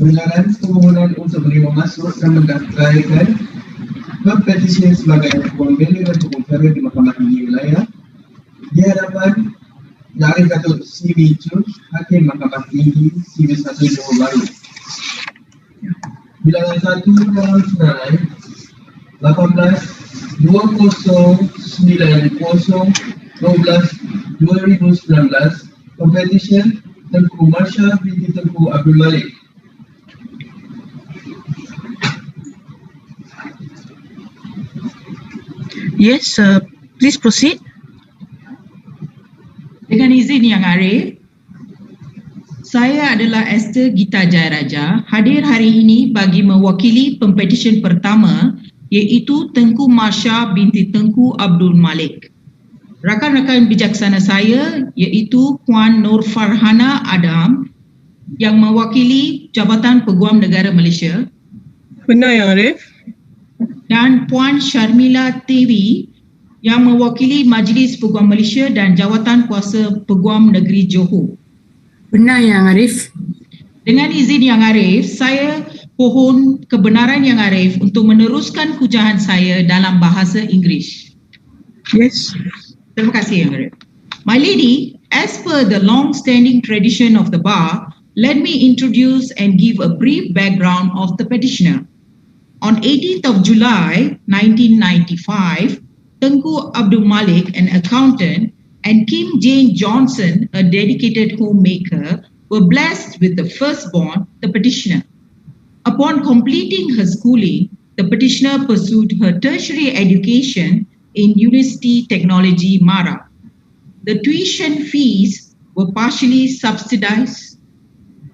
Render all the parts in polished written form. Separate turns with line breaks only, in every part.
Pendengaran permohonan untuk menerima masuk dan mendaftaraikan Pempetisyen sebagai Peguambela dan Peguamcara di Mahkamah Tinggi Malaya di hadapan Datuk Chun, Hakim Mahkamah Tinggi CV1 Johor Bahru. Bilangan 1 dalam senarai 18-2090-12-2019 Pempetisyen Tengku Masa binti Tengku Abdul Malik.
Yes, please proceed.
Dengan izin Yang Arif, saya adalah Esther Gita Jayaraja, hadir hari ini bagi mewakili pempetisyen pertama iaitu Tengku Masa binti Tengku Abdul Malik. Rakan-rakan bijaksana saya iaitu Puan Nur Farhana Adam yang mewakili Jabatan Peguam Negara Malaysia.
Benar Yang Arif.
Dan Puan Sharmila Tewi yang mewakili Majlis Peguam Malaysia dan Jawatan Kuasa Peguam Negeri Johor.
Benar Yang Arif.
Dengan izin Yang Arif, saya pohon kebenaran Yang Arif untuk meneruskan hujahan saya dalam bahasa Inggeris.
Yes.
Terima kasih Yang Arif. My lady, as per the long-standing tradition of the bar, let me introduce and give a brief background of the petitioner. On 18th of July 1995, Tengku Abdul Malik, an accountant, and Kim Jane Johnson, a dedicated homemaker, were blessed with the firstborn, the petitioner. Upon completing her schooling, the petitioner pursued her tertiary education in University Technology Mara. The tuition fees were partially subsidized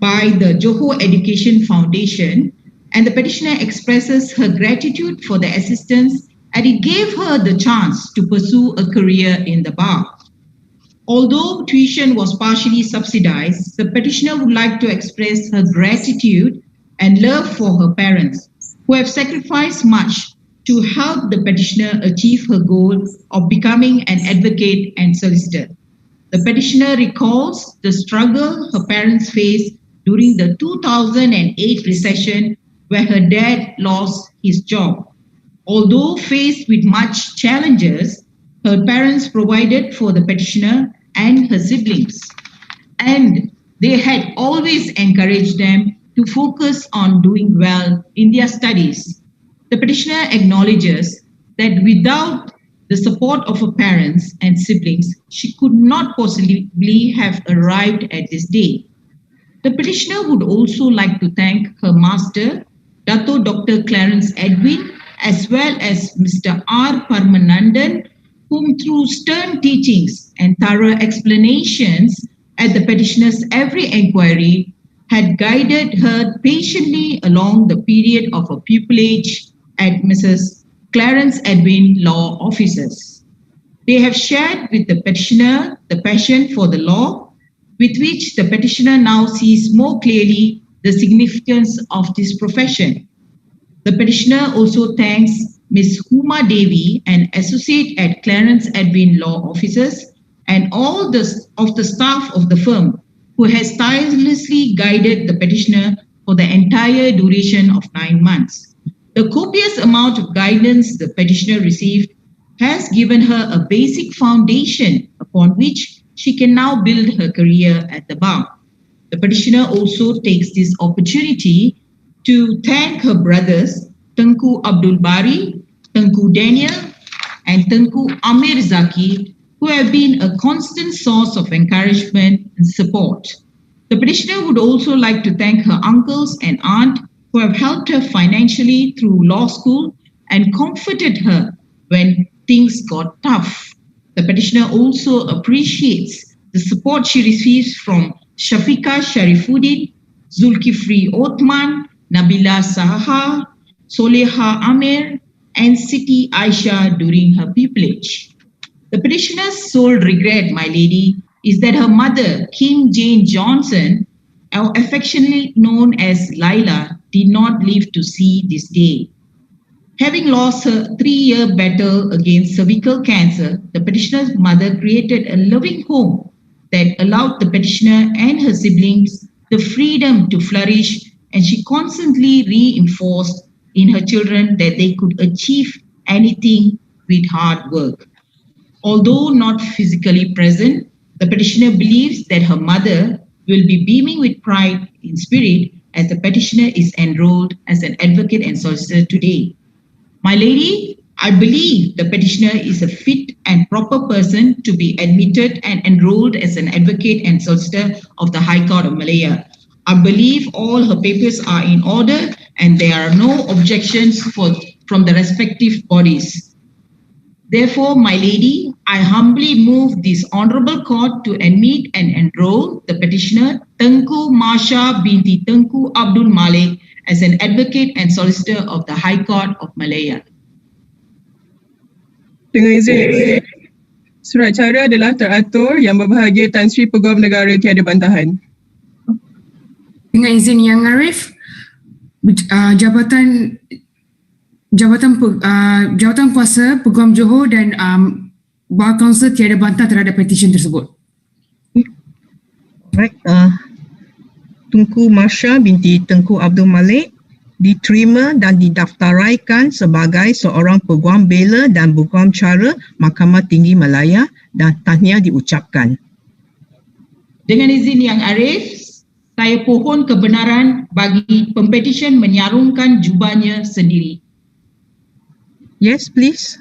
by the Johor Education Foundation, and the petitioner expresses her gratitude for the assistance, and it gave her the chance to pursue a career in the bar. Although tuition was partially subsidized, the petitioner would like to express her gratitude and love for her parents, who have sacrificed much to help the petitioner achieve her goal of becoming an advocate and solicitor. The petitioner recalls the struggle her parents faced during the 2008 recession, where her dad lost his job. Although faced with much challenges, her parents provided for the petitioner and her siblings, and they had always encouraged them to focus on doing well in their studies. The petitioner acknowledges that without the support of her parents and siblings, she could not possibly have arrived at this day. The petitioner would also like to thank her master, Datuk Dr. Clarence Edwin, as well as Mr. R. Parmanandan, whom through stern teachings and thorough explanations at the petitioner's every inquiry had guided her patiently along the period of her pupillage at Mrs. Clarence Edwin Law Offices. They have shared with the petitioner the passion for the law, with which the petitioner now sees more clearly the significance of this profession. The petitioner also thanks Ms. Huma Devi, an associate at Clarence Edwin Law Offices, and all of the staff of the firm who has tirelessly guided the petitioner for the entire duration of 9 months. The copious amount of guidance the petitioner received has given her a basic foundation upon which she can now build her career at the bar. The petitioner also takes this opportunity to thank her brothers, Tengku Abdul Bari, Tengku Daniel, and Tengku Amir Zaki, who have been a constant source of encouragement and support. The petitioner would also like to thank her uncles and aunt who have helped her financially through law school and comforted her when things got tough. The petitioner also appreciates the support she receives from Shafiqa Sharifuddin, Zulkifli Othman, Nabila Saha, Soleha Amir, and Siti Aisha during her pupillage. The petitioner's sole regret, my lady, is that her mother, Kim Jane Johnson, affectionately known as Laila, did not live to see this day. Having lost her 3-year battle against cervical cancer, the petitioner's mother created a loving home that allowed the petitioner and her siblings the freedom to flourish, and she constantly reinforced in her children that they could achieve anything with hard work. Although not physically present, the petitioner believes that her mother will be beaming with pride in spirit as the petitioner is enrolled as an advocate and solicitor today. My lady, I believe the petitioner is a fit and proper person to be admitted and enrolled as an advocate and solicitor of the High Court of Malaya. I believe all her papers are in order and there are no objections from the respective bodies. Therefore, my lady, I humbly move this honorable court to admit and enroll the petitioner Tengku Masha binti Tengku Abdul Malik as an advocate and solicitor of the High Court of Malaya.
Dengan izin, surat cara adalah teratur yang berbahagia Tan Sri Peguam Negara tiada bantahan.
Dengan izin Yang Arif, jabatan kuasa Peguam Johor dan Bar Kaunsil tiada bantah terhadap petisyen tersebut.
Baik, Tunku Masha binti Tengku Abdul Malik diterima dan didaftaraikan sebagai seorang Peguambela dan Peguamcara Mahkamah Tinggi Malaya dan tahniah diucapkan.
Dengan izin Yang Arif, saya pohon kebenaran bagi pempetisyen menyarungkan jubahnya sendiri.
Yes, please.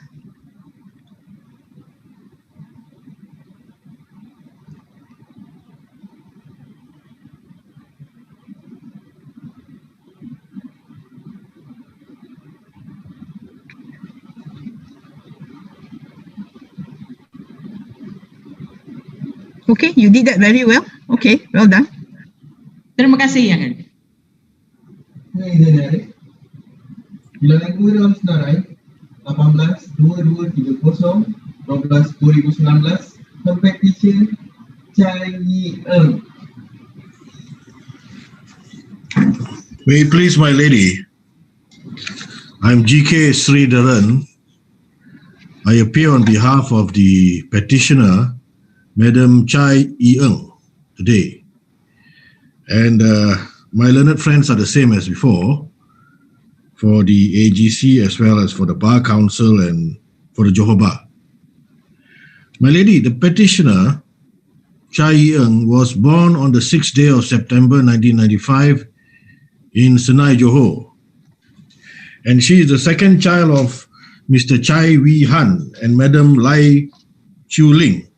Okay, you did that very well. Okay, well done.
Terima kasih Yang Arif.
Dengan izin Yang Arif, Bilangan Kuih dalam Senarai 18-2230 12/2019, Pempetisyen Chai Yi Eng.
May it please my lady, I'm GK Sridharan. I appear on behalf of the petitioner, Madam Chai Yi Eng, today. And my learned friends are the same as before, for the AGC as well as for the Bar Council and for the Johor Bar. My lady, the petitioner, Chai Yi Eng, was born on the 6th day of September 1995 in Senai, Johor. And she is the second child of Mr. Chai Wee Han and Madam Lai Chu Ling.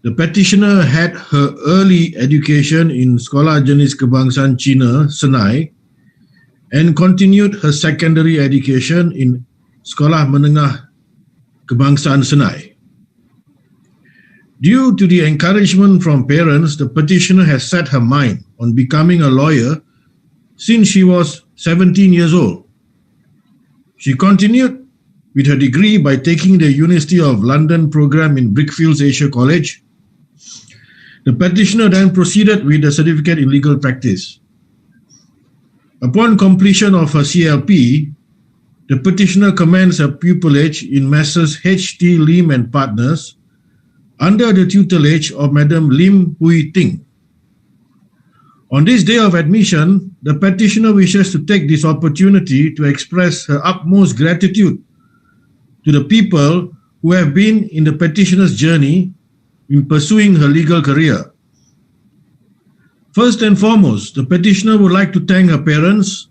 The petitioner had her early education in Sekolah Jenis Kebangsaan Cina, Senai, and continued her secondary education in Sekolah Menengah Kebangsaan Senai. Due to the encouragement from parents, the petitioner has set her mind on becoming a lawyer since she was 17 years old. She continued with her degree by taking the University of London program in Brickfields Asia College. The petitioner then proceeded with the certificate in legal practice. Upon completion of her CLP, the petitioner commenced her pupillage in Messrs. H.T. Lim and Partners under the tutelage of Madam Lim Hui Ting. On this day of admission, the petitioner wishes to take this opportunity to express her utmost gratitude to the people who have been in the petitioner's journey in pursuing her legal career. First and foremost, the petitioner would like to thank her parents,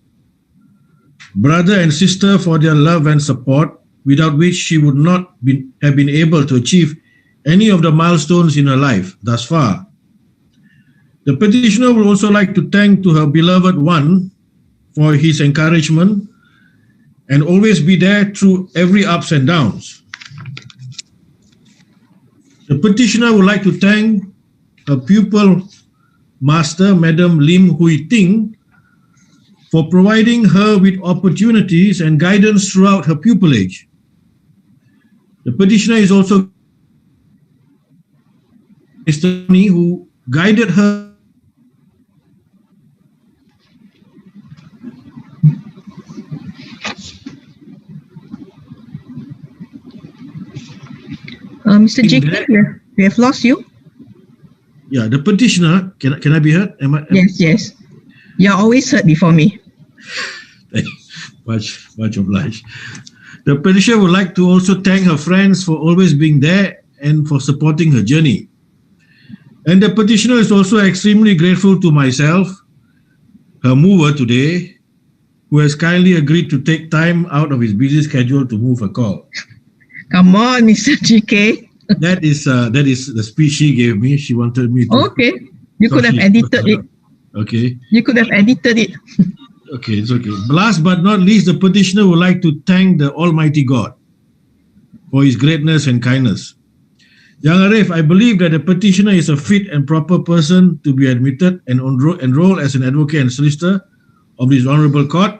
brother and sister for their love and support, without which she would not have been able to achieve any of the milestones in her life thus far. The petitioner would also like to thank to her beloved one for his encouragement and always be there through every ups and downs. The petitioner would like to thank her pupil master, Madam Lim Hui Ting, for providing her with opportunities and guidance throughout her pupillage. The petitioner is also Mr. Tony, who guided her
Mr. JK, we have lost you.
Yeah, the petitioner, can I be heard?
Yes. You're always heard before me.
Much obliged. The petitioner would like to also thank her friends for always being there and for supporting her journey. And the petitioner is also extremely grateful to myself, her mover today, who has kindly agreed to take time out of his busy schedule to move a call.
Come on, Mr. JK.
That is the speech she gave me. She wanted me to.
Okay. You could have edited it.
Okay.
You could have edited it.
Okay, it's okay. Last but not least, the petitioner would like to thank the Almighty God for his greatness and kindness. Yang Arif, I believe that the petitioner is a fit and proper person to be admitted and enrolled as an advocate and solicitor of this honorable court.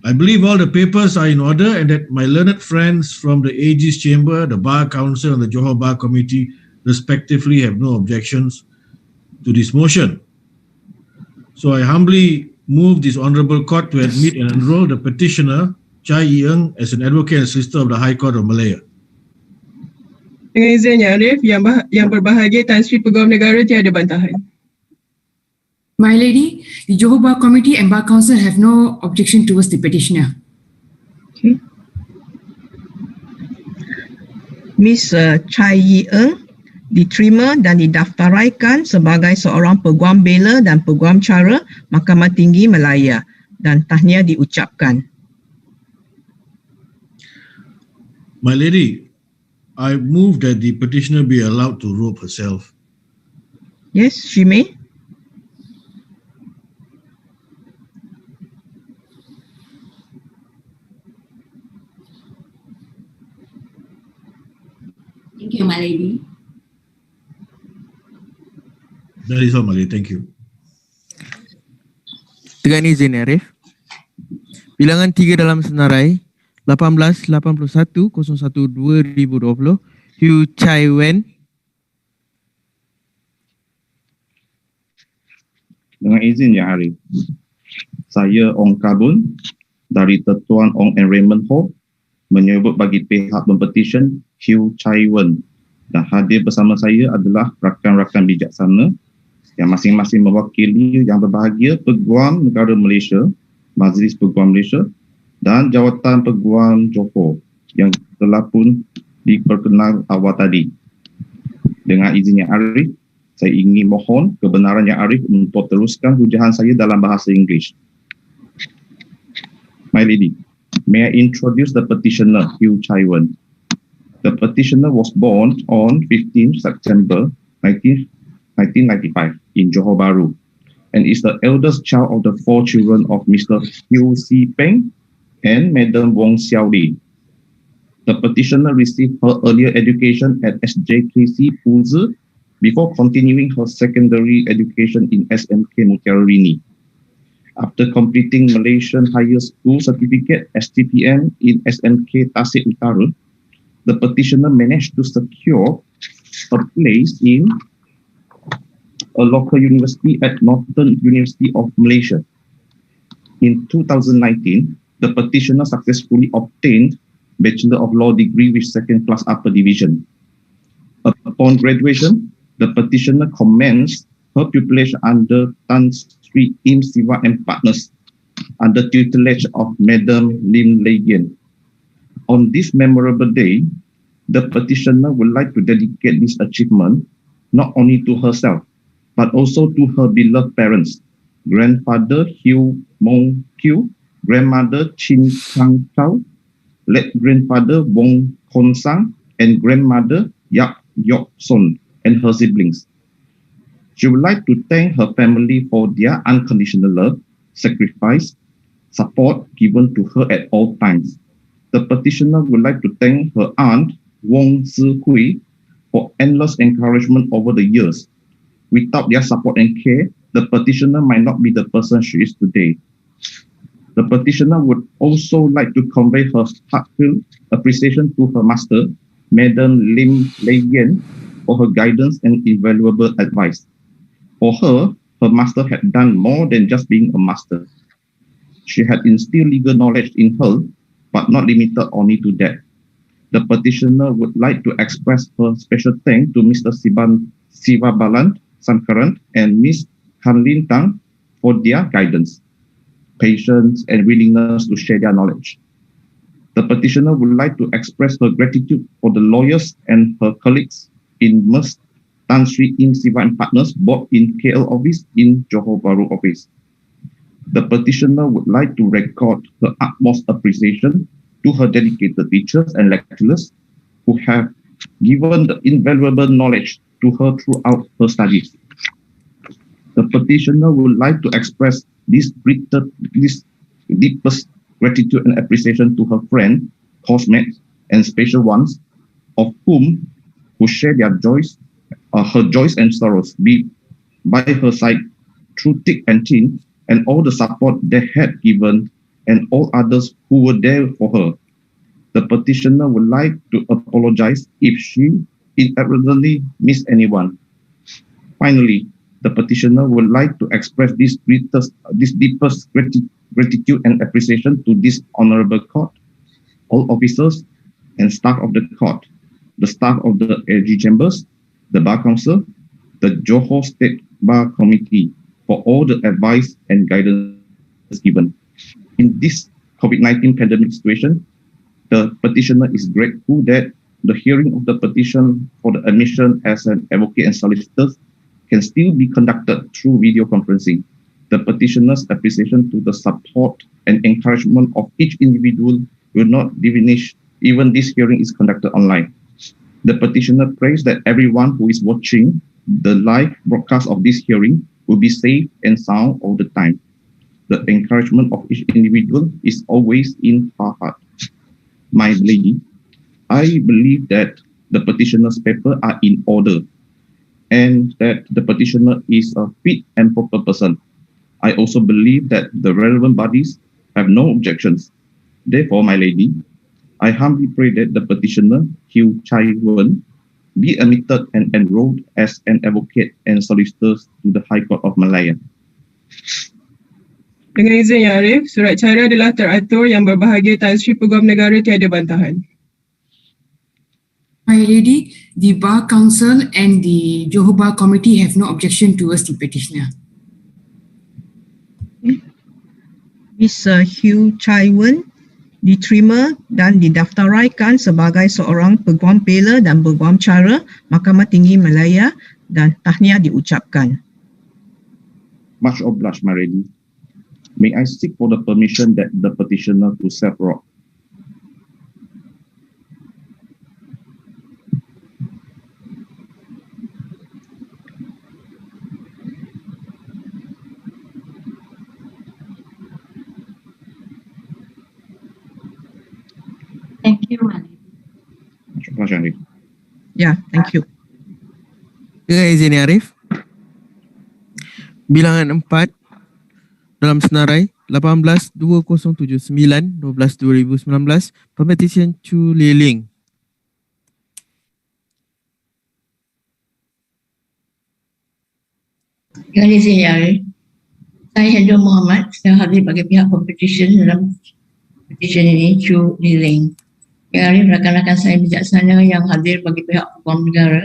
I believe all the papers are in order and that my learned friends from the AG's Chamber, the Bar Council and the Johor Bar Committee respectively have no objections to this motion. So I humbly move this honorable court to admit and enroll the petitioner, Chai Yi-eng, as an advocate and solicitor of the High Court of Malaya.
Dengan izin Yang Arif, yang berbahagia Tan Sri Peguam Negara tiada bantahan.
My Lady, the Johor Bar Committee and Bar Council have no objection towards the petitioner.
Okay. Ms. Chai Yi-eng diterima dan didaftaraikan sebagai seorang Peguambela dan Peguamcara Mahkamah Tinggi Malaya dan tahniah diucapkan.
My Lady, I move that the petitioner be allowed to rope herself.
Yes, she may.
Thank you, my lady.
That is all, my lady. Thank you.
Dengan izin Arif, bilangan 3 dalam senarai 1881-01-2020 Hu Chai Wen.
Dengan izin Yang Arif, saya Ong Kabun dari Tetuan Ong and Raymond Ho menyebut bagi pihak pempetisyen Hu Chai Wen, dan hadir bersama saya adalah rakan-rakan bijaksana yang masing-masing mewakili yang berbahagia Peguam Negara Malaysia, Majlis Peguam Malaysia dan Jawatan Peguam Johor yang telah pun diperkenal awal tadi. Dengan izin Yang Arif, saya ingin mohon kebenaran Yang Arif untuk teruskan hujahan saya dalam bahasa Inggeris. My Lady, may I introduce the petitioner, Hu Chai Wen. The petitioner was born on 15 September 1995 in Johor Bahru and is the eldest child of the 4 children of Mr. Hu Si Peng and Madam Wong Xiao Li. The petitioner received her earlier education at SJKC Puzi before continuing her secondary education in SMK Mutiara Rini. After completing Malaysian Higher School Certificate STPM in SMK Tasik Utara, the petitioner managed to secure a place in a local university at Northern University of Malaysia. In 2019, the petitioner successfully obtained Bachelor of Law degree with second class upper division. Upon graduation, the petitioner commenced her pupillage under Tan Sri Im Siva and Partners under tutelage of Madam Lim Lei Yen. On this memorable day, the petitioner would like to dedicate this achievement not only to herself, but also to her beloved parents, grandfather Hu Mong Kiu, grandmother Chin Chang Chao, late grandfather Wong Kon Sang, and grandmother Yak Yok Son and her siblings. She would like to thank her family for their unconditional love, sacrifice, support given to her at all times. The petitioner would like to thank her aunt, Wong Zi Hui, for endless encouragement over the years. Without their support and care, the petitioner might not be the person she is today. The petitioner would also like to convey her heartfelt appreciation to her master, Madam Lim Lei Yen, for her guidance and invaluable advice. For her, her master had done more than just being a master. She had instilled legal knowledge in her, but not limited only to that. the petitioner would like to express her special thanks to Mr. Sivabalan Sankaran and Ms. Hanlin Tang for their guidance, patience, and willingness to share their knowledge. The petitioner would like to express her gratitude for the lawyers and her colleagues in Ms. Tan Sri Im Siva and Partners, both in KL office, in Johor Bahru office. The petitioner would like to record her utmost appreciation to her dedicated teachers and lecturers who have given the invaluable knowledge to her throughout her studies. The petitioner would like to express this deepest gratitude and appreciation to her friend, housemates, and special ones, of whom who share their joys, her joys and sorrows, be by her side through thick and thin, and all the support they had given, and all others who were there for her. The petitioner would like to apologize if she inadvertently missed anyone. Finally, the petitioner would like to express this deepest gratitude and appreciation to this honorable court, all officers and staff of the court, the staff of the AG chambers, the Bar Council, the Johor State Bar Committee, for all the advice and guidance given. In this COVID-19 pandemic situation, the petitioner is grateful that the hearing of the petition for the admission as an advocate and solicitor can still be conducted through video conferencing. The petitioner's appreciation to the support and encouragement of each individual will not diminish even this hearing is conducted online. The petitioner prays that everyone who is watching the live broadcast of this hearing will be safe and sound all the time. The encouragement of each individual is always in her heart. My lady, I believe that the petitioner's papers are in order and that the petitioner is a fit and proper person. I also believe that the relevant bodies have no objections. Therefore, my lady, I humbly pray that the petitioner, Hugh Chai Wen, be admitted and enrolled as an advocate and solicitor to the High Court of Malaya.
Dengan izin Yang Arif, surat cara adalah teratur yang berbahagia Tan Sri Peguamnegara tiada bantahan.
My lady, the Bar Council and the Johor Bar Committee have no objection towards the petitioner.
Mr. Hugh Chai Wen diterima dan didaftaraikan sebagai seorang Peguambela dan Peguamcara Mahkamah Tinggi Malaya dan tahniah diucapkan.
Much obliged, my lady. May I seek for the permission that the petitioner to self-rob?
Thank you, Malik.
Much obliged, Arif.
Yeah, thank you.
Dengan izin Yang Arif, bilangan 4 dalam senarai 18-2079-12-2019, Pempetisyen Chu Liling.
Dengan izin Yang Arif, saya Hendra Muhammad sedang hadir bagi pihak Pempetisyen dalam petition ini, Chu Liling. Yang Arif, rakan-rakan saya bijaksana yang hadir bagi pihak Hukum Negara,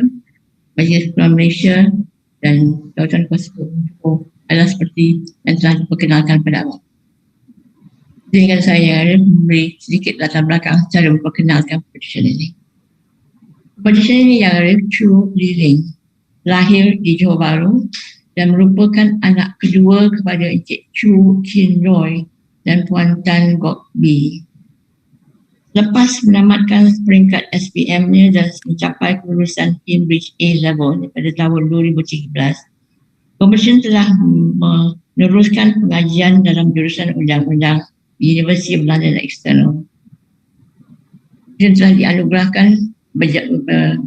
Majlis Peraturan Malaysia dan Jawatan Kuasa Hukum adalah seperti yang telah diperkenalkan pada awal. Izinkan saya memberi sedikit latar belakang secara memperkenalkan petition ini. Petition ini Yang Arif Chu Liling lahir di Johor Bahru dan merupakan anak kedua kepada Encik Chu Chin Roy dan Puan Tan Gok Bi. Lepas menamatkan peringkat SPM-nya dan mencapai kelulusan Cambridge A-level pada tahun 2013, Pempetisyen telah meneruskan pengajian dalam jurusan undang-undang di University of London External. Dia telah dianugerahkan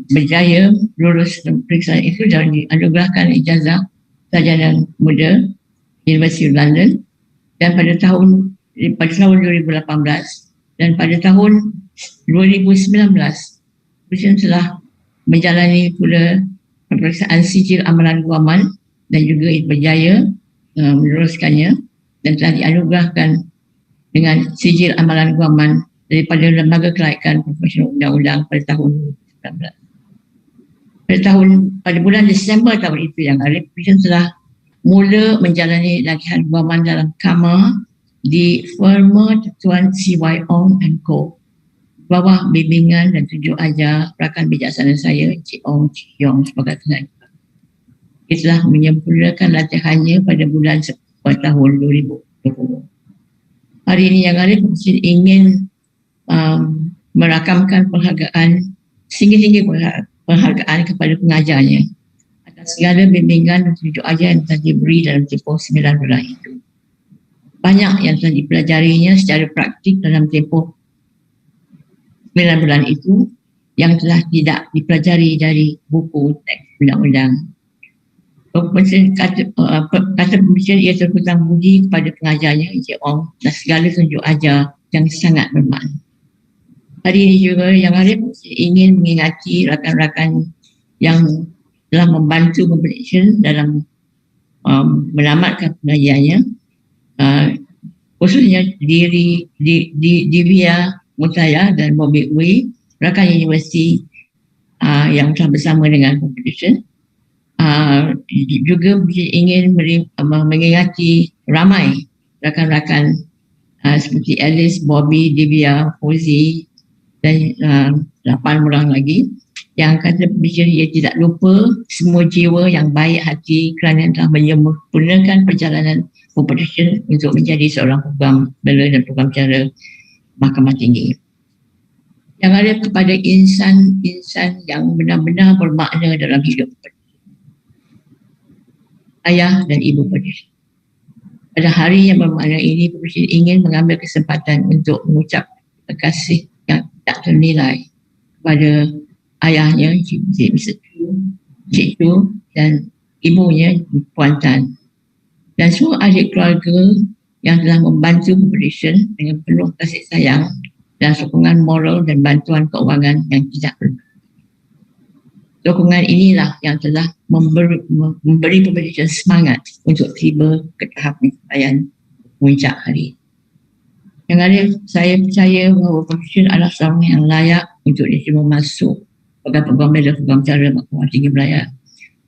berjaya lulus pemeriksaan itu dan dianugerahkan ijazah sarjana muda University of London, dan pada tahun 2018 dan pada tahun 2019 Pempetisyen telah menjalani pula pemeriksaan sijil amalan guaman dan juga berjaya meneruskannya dan telah dianugerahkan dengan sijil amalan guaman daripada Lembaga Kelaikan Profesional Undang-Undang pada tahun 2019. Pada bulan Disember tahun itu yang Arif telah mula menjalani latihan guaman dalam kamar di firma Tuan C.Y. Ong and Co. bawah bimbingan dan tunjuk ajar rakan bijaksana saya, Cik Ong Cik Yong sebagai tenaga. Dia telah menyempurnakan latihannya pada bulan September tahun 2020. Hari ini Yang Arif ingin merakamkan penghargaan, tinggi-tinggi penghargaan kepada pengajarnya atas segala bimbingan dan tunjuk ajar yang telah diberi dalam tempoh 9 bulan itu. Banyak yang telah dipelajarinya secara praktik dalam tempoh 9 bulan itu yang telah tidak dipelajari dari buku teks undang-undang. Kata pembicara ia terhutang budi kepada pengajarnya Encik Ong dan segala tunjuk ajar yang sangat bermakna. Hari ini juga Yang Arif ingin mengingati rakan-rakan yang telah membantu Pempetisyen dalam menamatkan pengajiannya, khususnya Divya Mutaya dan Bobby Wei, rakan universiti yang telah bersama dengan Pempetisyen. Juga ingin mengingati ramai rakan-rakan seperti Alice, Bobby, Divya, Fauzi dan 8 orang lagi yang kata Pempetisyen ia tidak lupa semua jiwa yang baik hati kerana telah menyempurnakan perjalanan Pempetisyen untuk menjadi seorang Peguambela dan Peguamcara Mahkamah Tinggi. Yang ada kepada insan-insan yang benar-benar bermakna dalam hidup ayah dan ibu Pempetisyen. Pada hari yang bermakna ini, Pempetisyen ingin mengambil kesempatan untuk mengucap terima kasih yang tak ternilai kepada ayahnya, Mr. Cik Chun dan ibunya, Puan Tan, dan semua adik keluarga yang telah membantu Pempetisyen dengan penuh kasih sayang dan sokongan moral dan bantuan keuangan yang tidak berhenti. Sokongan inilah yang telah memberi Pempetisyen semangat untuk tiba ke tahap pencapaian puncak hari. Yang ada, saya percaya bahawa Pempetisyen adalah seorang yang layak untuk diterima masuk sebagai Peguambela Peguamcara Mahkamah Tinggi Malaya.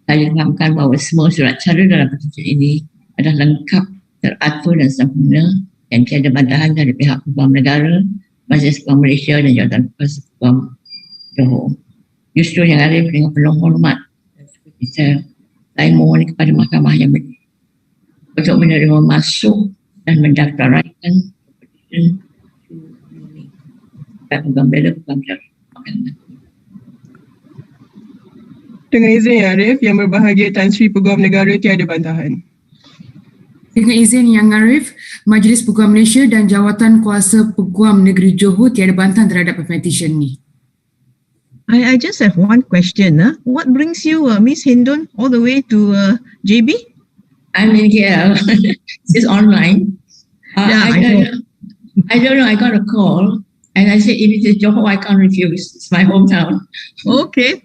Saya fahamkan bahawa semua surat cara dalam Pempetisyen ini adalah lengkap, teratur dan sempurna dan tiada bantahan dari pihak Peguam Negara, Majlis Peguam Malaysia dan Jawatan Kuasa Peguam Johor. Justru Yang Arif dengan penuh hormat dan sukacita, saya mohon kepada mahkamah yang berdiri untuk menerima masuk dan mendaftaraikan Pempetisyen Peguambela Peguamcara.
Dengan izin Yang Arif, Yang Berbahagia Tan Sri Peguam Negara tiada bantahan.
Dengan izin Yang Arif, Majlis Peguam Malaysia dan Jawatan Kuasa Peguam Negeri Johor tiada bantahan terhadap Pempetisyen ni.
I just have one question. What brings you, Miss Hindun, all the way to JB?
I'm in here. It's online.
Yeah,
I don't know. I got a call and I said, if it is Johor, I can't refuse. It's my hometown.
Okay.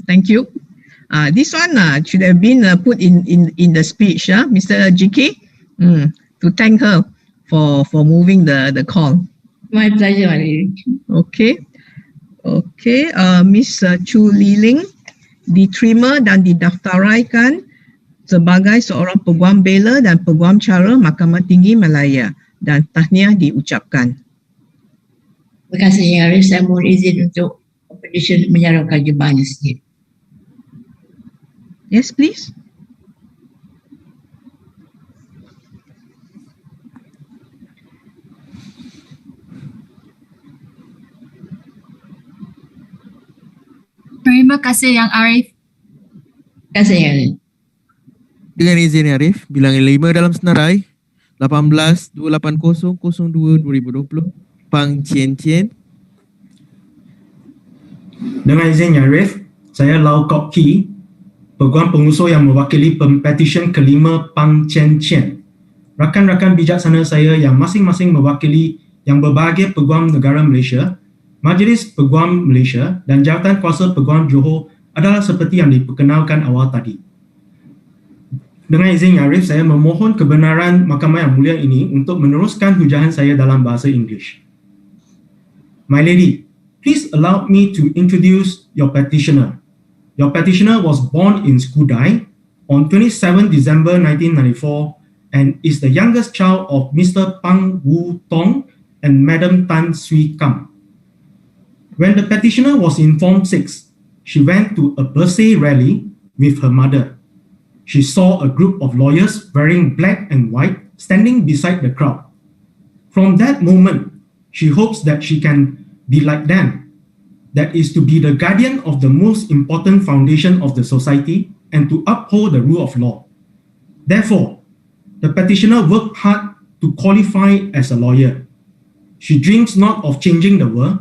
Thank you. This one should have been put in the speech, Mr. GK, to thank her for moving the call.
My pleasure, my lady.
Okay. Okay, Miss Chu Liling diterima dan didaftaraikan sebagai seorang Peguambela dan Peguamcara Mahkamah Tinggi Malaya dan tahniah diucapkan.
Terima kasih Yang Arif. Saya mohon izin untuk Pempetisyen menyalurkan jemaahnya sendiri.
Yes, please.
Terima kasih Yang Arif.
Terima kasih Yang Arif.
Dengan izin Yang Arif, bilangan 5 dalam senarai 18-280-02-2020 Pang Chien Chien.
Dengan izin Yang Arif, saya Lau Kok Ki, Peguam Pengusul yang mewakili Pempetisyen kelima Pang Chien Chien. Rakan-rakan bijaksana saya yang masing-masing mewakili Yang Berbahagia Peguam Negara Malaysia, Majlis Peguam Malaysia dan Jawatan Kuasa Peguam Johor adalah seperti yang diperkenalkan awal tadi. Dengan izin Yang Arif, saya memohon kebenaran Mahkamah yang mulia ini untuk meneruskan hujahan saya dalam bahasa Inggeris. My lady, please allow me to introduce your petitioner. Your petitioner was born in Skudai on 27 December 1994 and is the youngest child of Mr. Pang Wu Tong and Madam Tan Sui Kam. When the petitioner was in Form 6, she went to a birthday rally with her mother. She saw a group of lawyers wearing black and white standing beside the crowd. From that moment, she hopes that she can be like them, that is to be the guardian of the most important foundation of the society and to uphold the rule of law. Therefore, the petitioner worked hard to qualify as a lawyer. She dreams not of changing the world,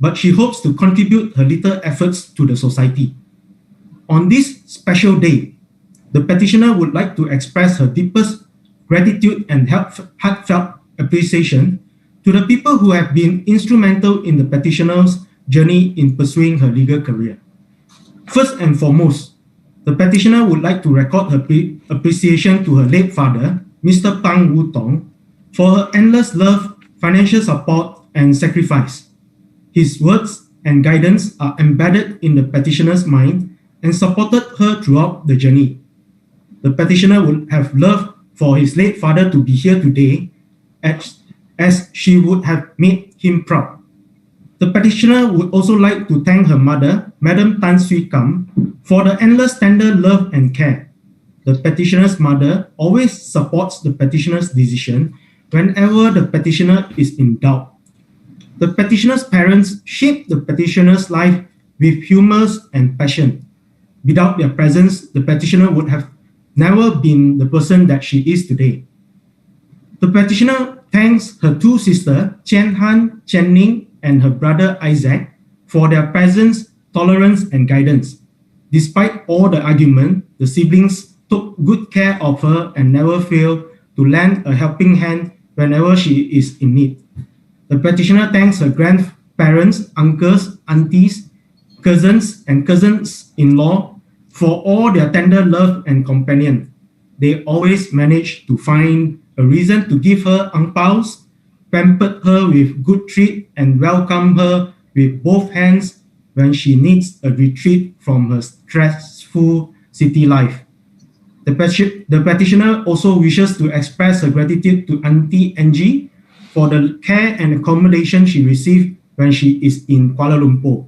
but she hopes to contribute her little efforts to the society. On this special day, the petitioner would like to express her deepest gratitude and heartfelt appreciation to the people who have been instrumental in the petitioner's journey in pursuing her legal career. First and foremost, the petitioner would like to record her appreciation to her late father, Mr. Pang Wu Tong, for her endless love, financial support, and sacrifice. His words and guidance are embedded in the petitioner's mind and supported her throughout the journey. The petitioner would have loved for his late father to be here today, as she would have made him proud. The petitioner would also like to thank her mother, Madam Tan Sui Kam, for the endless tender love and care. The petitioner's mother always supports the petitioner's decision whenever the petitioner is in doubt. The petitioner's parents shaped the petitioner's life with humor and passion. Without their presence, the petitioner would have never been the person that she is today. The petitioner thanks her two sisters, Chen Han, Chen Ning, and her brother Isaac, for their presence, tolerance, and guidance. Despite all the argument, the siblings took good care of her and never failed to lend a helping hand whenever she is in need. The petitioner thanks her grandparents, uncles, aunties, cousins, and cousins-in-law for all their tender love and companion. They always managed to find a reason to give her angpaos, pampered her with good treat, and welcomed her with both hands when she needs a retreat from her stressful city life. The petitioner also wishes to express her gratitude to Auntie Angie for the care and accommodation she received when she is in Kuala Lumpur.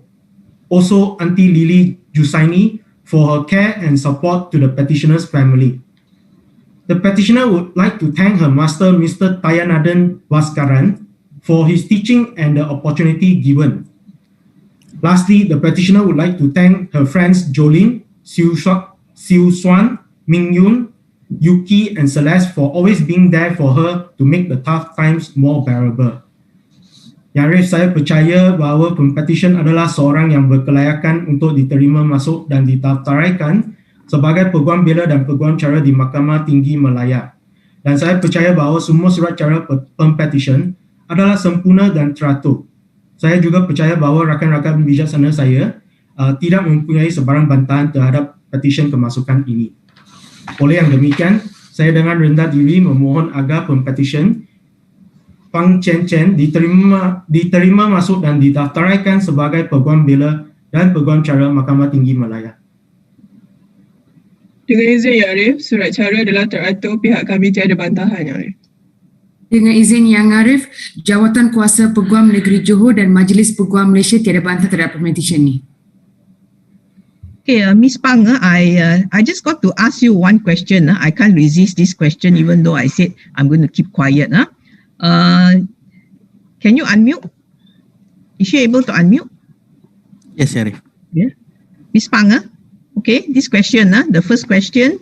Also, Auntie Lily Jusaini for her care and support to the petitioner's family. The petitioner would like to thank her master, Mr. Tayanadan Vaskaran, for his teaching and the opportunity given. Lastly, the petitioner would like to thank her friends Jolene, Siu Suan, Ming Yun, Yuki, and Celeste for always being there for her to make the tough times more bearable. Yang Arif, saya percaya bahawa Pempetisyen adalah seorang yang berkelayakan untuk diterima, masuk dan didaftaraikan sebagai Peguambela dan Peguamcara di Mahkamah Tinggi Malaya. Dan saya percaya bahawa semua surat cara Pempetisyen adalah sempurna dan teratur. Saya juga percaya bahawa rakan-rakan bijaksana saya tidak mempunyai sebarang bantahan terhadap petisyen kemasukan ini. Oleh yang demikian, saya dengan rendah diri memohon agar Pempetisyen Pang Chen Chen diterima, masuk dan didaftaraikan sebagai Peguambela dan Peguamcara Mahkamah Tinggi Malaya.
Dengan izin Yang Arif, surat cara adalah teratur, pihak kami tiada bantahan Yang Arif.
Dengan izin Yang Arif, Jawatan Kuasa Peguam Negeri Johor dan Majlis Peguam Malaysia tiada bantah terhadap pemetisyen ini.
Okay, Ms. Pang, I just got to ask you one question. I can't resist this question even though I said I'm going to keep quiet. Can you unmute? Is she able to unmute?
Yes, Arif.
Yeah. Ms. Pang, okay, this question, the first question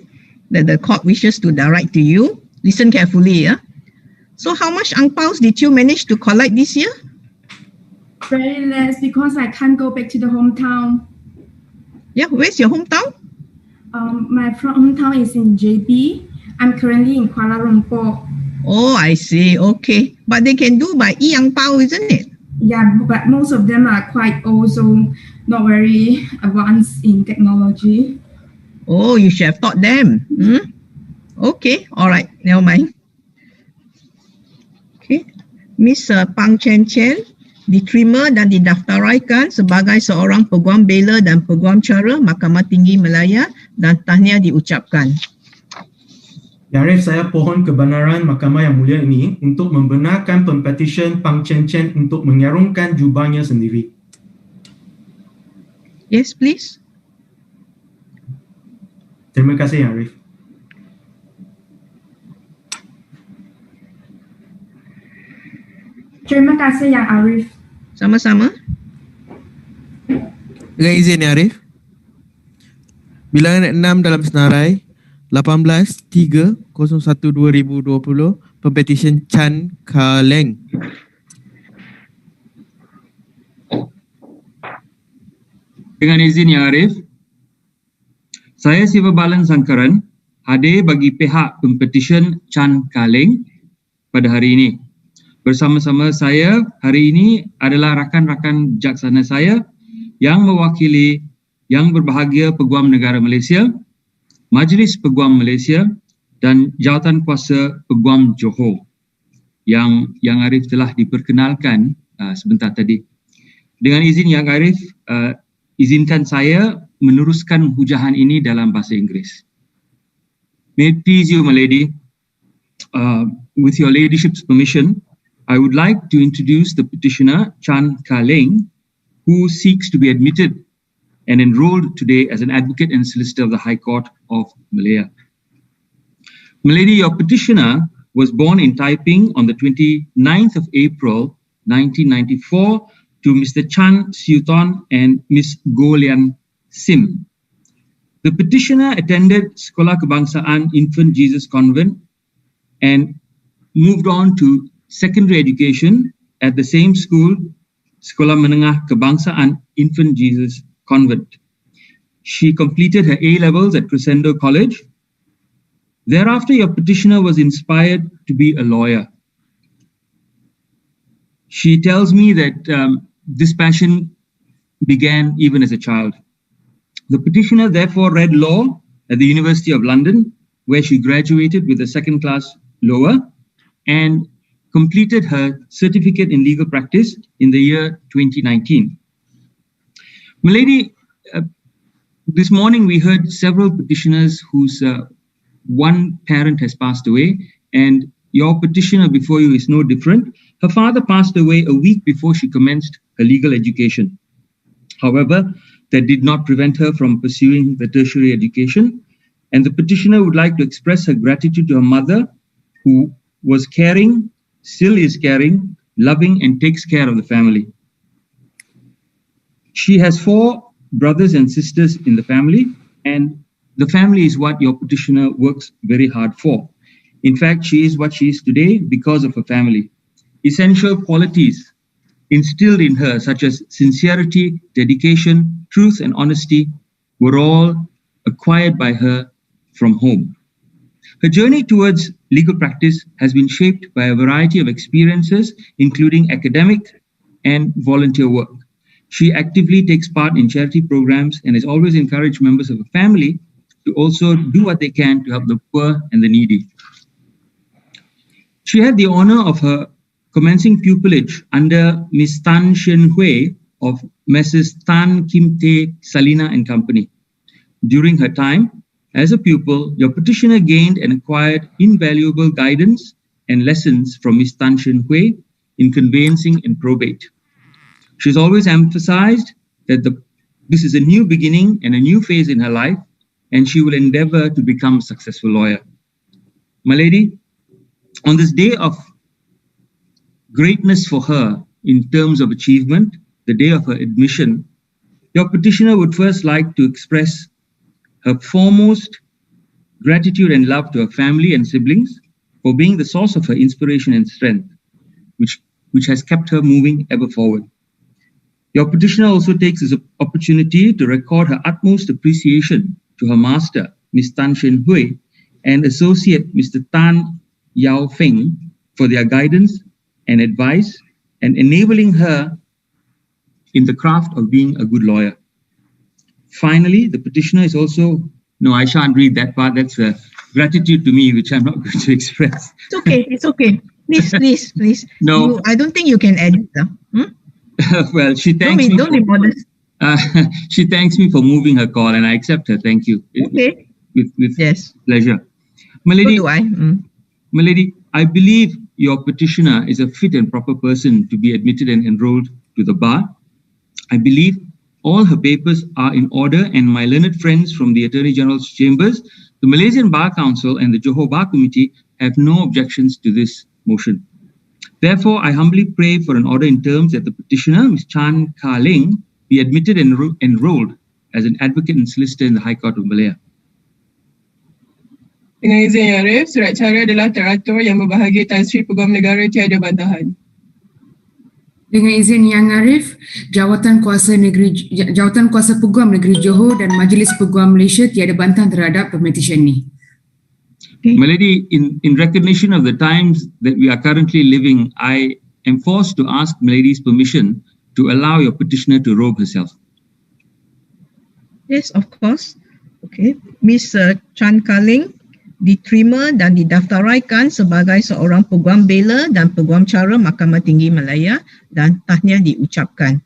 that the court wishes to direct to you. Listen carefully. So how much angpaos did you manage to collect this year?
Very less because I can't go back to the hometown.
Yeah, where's your hometown?
My hometown is in JB. I'm currently in Kuala Lumpur.
Oh, I see. Okay. But they can do by e-angpao, isn't it?
Yeah, but most of them are quite old, so not very advanced in technology.
Oh, you should have taught them. Okay. All right. Never mind. Okay. Miss Pang Chen Chen, diterima dan didaftaraikan sebagai seorang Peguambela dan Peguamcara Mahkamah Tinggi Malaya dan tahniah diucapkan.
Yang Arif, saya pohon kebenaran Mahkamah Yang Mulia ini untuk membenarkan Pempetisyen Pang Chen Chen untuk mengarungkan jubahnya sendiri.
Yes, please.
Terima kasih Yang Arif.
Terima kasih Yang Arif.
Sama-sama.
Dengan izin Yang Arif, bilangan 6 dalam senarai 18-3-01-2020, Pempetisyen Chan Ka Leng.
Dengan izin Yang Arif, saya Siva Balan Sangkaran hadir bagi pihak Pempetisyen Chan Ka Leng pada hari ini. Bersama-sama saya hari ini adalah rakan-rakan bijaksana saya yang mewakili Yang Berbahagia Peguam Negara Malaysia, Majlis Peguam Malaysia dan Jawatan Kuasa Peguam Johor yang Arif telah diperkenalkan sebentar tadi. Dengan izin Yang Arif, izinkan saya meneruskan hujahan ini dalam bahasa Inggeris. May it please you, my lady, with your ladyship's permission, I would like to introduce the petitioner, Chan Ka Leng, who seeks to be admitted and enrolled today as an advocate and solicitor of the High Court of Malaya. My lady, your petitioner was born in Taiping on the 29th of April, 1994, to Mr. Chan Siuton and Miss Go Lian Sim. The petitioner attended Sekolah Kebangsaan Infant Jesus Convent and moved on to secondary education at the same school, Sekolah Menengah Kebangsaan Infant Jesus Convent. She completed her A-levels at Crescendo College. Thereafter, your petitioner was inspired to be a lawyer. She tells me that this passion began even as a child. The petitioner therefore read law at the University of London, where she graduated with a second-class lower and completed her certificate in legal practice in the year 2019. Milady, this morning we heard several petitioners whose one parent has passed away, and your petitioner before you is no different. Her father passed away a week before she commenced her legal education. However, that did not prevent her from pursuing the tertiary education, and the petitioner would like to express her gratitude to her mother, who was caring, still is caring, loving, and takes care of the family. She has 4 brothers and sisters in the family, and the family is what your petitioner works very hard for. In fact, she is what she is today because of her family. Essential qualities instilled in her, such as sincerity, dedication, truth, and honesty, were all acquired by her from home. Her journey towards legal practice has been shaped by a variety of experiences, including academic and volunteer work. She actively takes part in charity programs and has always encouraged members of her family to also do what they can to help the poor and the needy. She had the honor of her commencing pupillage under Miss Tan Shen Hui of Messrs. Tan Kim Te Salina and Company. During her time as a pupil, your petitioner gained and acquired invaluable guidance and lessons from Miss Tan Shen Hui in conveyancing and probate. She's always emphasized that this is a new beginning and a new phase in her life, and she will endeavor to become a successful lawyer. My lady, on this day of greatness for her in terms of achievement, the day of her admission, your petitioner would first like to express her foremost gratitude and love to her family and siblings for being the source of her inspiration and strength, which has kept her moving ever forward. Your petitioner also takes this opportunity to record her utmost appreciation to her master, Ms. Tan Shen Hui, and associate Mr. Tan Yao Feng for their guidance and advice and enabling her in the craft of being a good lawyer. Finally, the petitioner is also, no, I shan't read that part. That's a gratitude to me, which I'm not going to express.
It's okay. Please.
No.
I don't think you can edit.
Well, she thanks me.
Don't be modest.
She thanks me for moving her call, and I accept her. Thank you.
Okay.
With
Yes.
pleasure. My lady,
So do I.
My lady, I believe your petitioner is a fit and proper person to be admitted and enrolled to the bar. I believe all her papers are in order, and my learned friends from the Attorney General's chambers, the Malaysian Bar Council, and the Johor Bar Committee have no objections to this motion. Therefore, I humbly pray for an order in terms that the petitioner, Ms. Chan Ka-Ling, be admitted and enrolled as an advocate and solicitor in the High Court of Malaya.
Dengan izin Yang Arif, surat cara adalah teratur yang berbahagia Tan Sri Peguam Negara tiada bantahan.
Dengan izin Yang Arif, Jawatan Kuasa Peguam Negeri Johor dan Majlis Peguam Malaysia tiada bantahan terhadap pemetisyen ini.
My lady, in recognition of the times that we are currently living, I am forced to ask my lady's permission to allow your petitioner to robe herself.
Yes, of course. Okay. Ms. Chan Ka-Ling diterima dan didaftaraikan sebagai seorang Peguambela dan Peguamcara Mahkamah Tinggi Malaya dan tahniah diucapkan.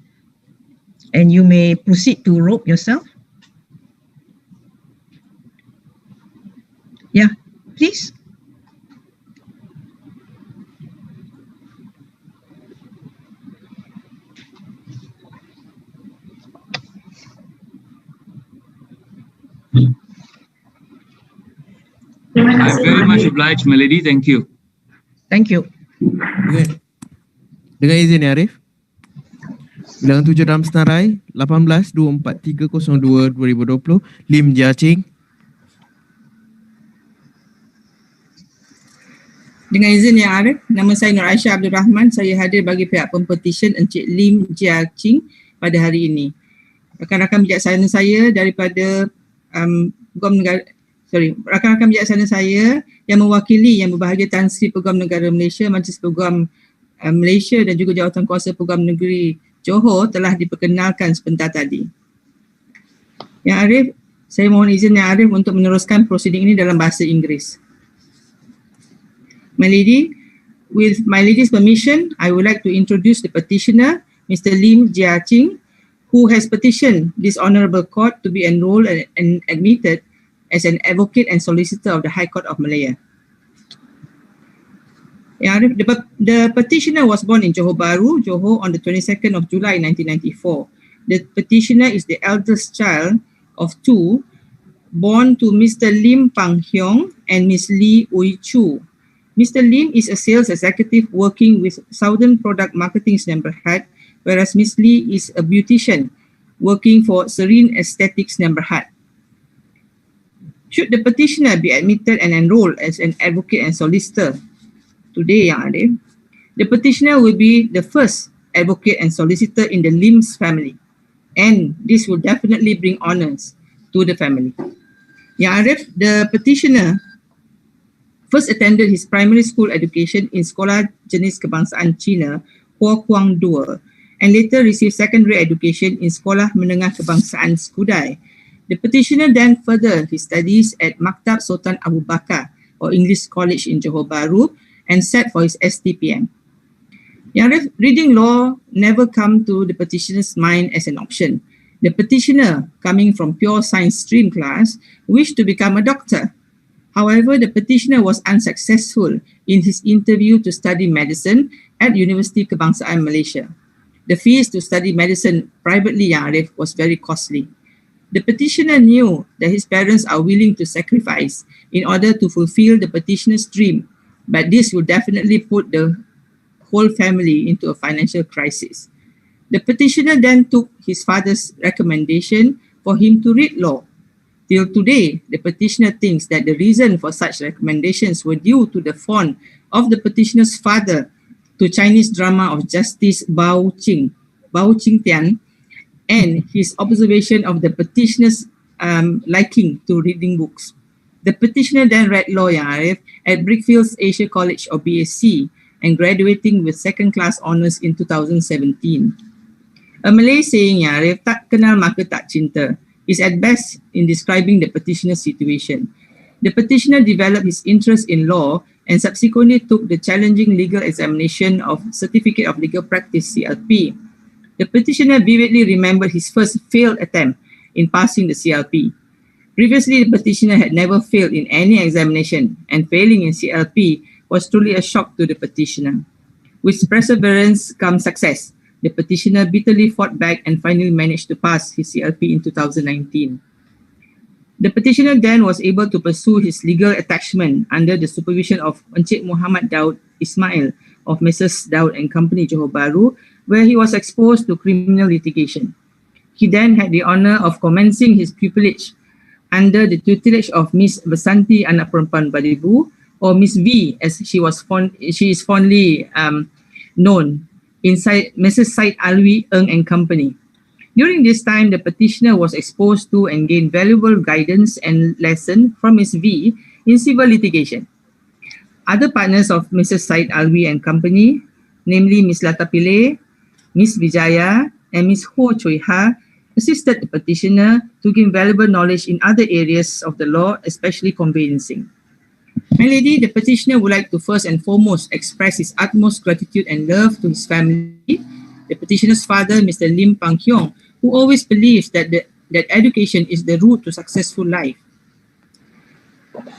And you may proceed to robe yourself. Yeah, please.
I'm very much obliged, my lady. Thank you.
Thank you.
Dengan izin ya Arif, bilangan 7 dalam senarai 18-24302-2020, Lim Jia Ching.
Dengan izin Yang Arif, nama saya Nur Aisyah Abdul Rahman. Saya hadir bagi pihak pempetisyen Encik Lim Jia Ching pada hari ini. Rakan-rakan bijaksana saya daripada rakan-rakan bijaksana saya yang mewakili yang berbahagia Tan Sri Peguam Negara Malaysia, Majlis Peguam Malaysia dan juga Jawatan Kuasa Peguam Negeri Johor telah diperkenalkan sebentar tadi. Yang Arif, saya mohon izin Yang Arif untuk meneruskan prosiding ini dalam bahasa Inggeris. My lady, with my lady's permission, I would like to introduce the petitioner, Mr. Lim Jia Ching, who has petitioned this honourable court to be enrolled and admitted as an advocate and solicitor of the High Court of Malaya. The petitioner was born in Johor Bahru, Johor on the 22nd of July 1994. The petitioner is the eldest child of two, born to Mr. Lim Pang Hyong and Ms. Lee Ui Chu. Mr. Lim is a sales executive working with Southern Product Marketing Berhad, whereas Ms. Lee is a beautician working for Serene Aesthetics Berhad. Should the petitioner be admitted and enrolled as an advocate and solicitor today, Yang Arif, the petitioner will be the first advocate and solicitor in the Lim's family, and this will definitely bring honours to the family. Yang Arif, the petitioner first attended his primary school education in Sekolah Jenis Kebangsaan Cina, Hua Kuang II, and later received secondary education in Sekolah Menengah Kebangsaan Skudai. The petitioner then furthered his studies at Maktab Sultan Abu Bakar or English College in Johor Bahru and set for his STPM. Yang reading law never come to the petitioner's mind as an option. The petitioner, coming from pure science stream class, wished to become a doctor. However, the petitioner was unsuccessful in his interview to study medicine at University Kebangsaan Malaysia. The fees to study medicine privately, Yang Arif, was very costly. The petitioner knew that his parents are willing to sacrifice in order to fulfill the petitioner's dream, but this would definitely put the whole family into a financial crisis. The petitioner then took his father's recommendation for him to read law. Till today, the petitioner thinks that the reason for such recommendations were due to the fond of the petitioner's father to Chinese drama of Justice Bao Qingtian, and his observation of the petitioner's liking to reading books. The petitioner then read law, Yang Arif, at Brickfields Asia College or BSc and graduating with second-class honours in 2017. A Malay saying, Yang Arif, tak kenal maka tak cinta, is at best in describing the petitioner's situation. The petitioner developed his interest in law and subsequently took the challenging legal examination of Certificate of Legal Practice, CLP. The petitioner vividly remembered his first failed attempt in passing the CLP. Previously, the petitioner had never failed in any examination, and failing in CLP was truly a shock to the petitioner. With perseverance comes success. The petitioner bitterly fought back and finally managed to pass his CLP in 2019. The petitioner then was able to pursue his legal attachment under the supervision of Encik Muhammad Daud Ismail of Mrs. Daud and Company Johor Bahru, where he was exposed to criminal litigation. He then had the honor of commencing his pupillage under the tutelage of Miss Vasanti Anak Perempuan Badibu, or Miss V, as she is fondly known, inside Mrs. Said Alwi Eng and Company. During this time, the petitioner was exposed to and gained valuable guidance and lesson from Miss V in civil litigation. Other partners of Mrs. Said Alwi and Company, namely Miss Lata Pillay, Miss Vijaya, and Miss Ho Choi Ha, assisted the petitioner to gain valuable knowledge in other areas of the law, especially conveyancing. My lady, the petitioner would like to first and foremost express his utmost gratitude and love to his family, the petitioner's father, Mr. Lim Pang Kyong, who always believes that education is the route to successful life.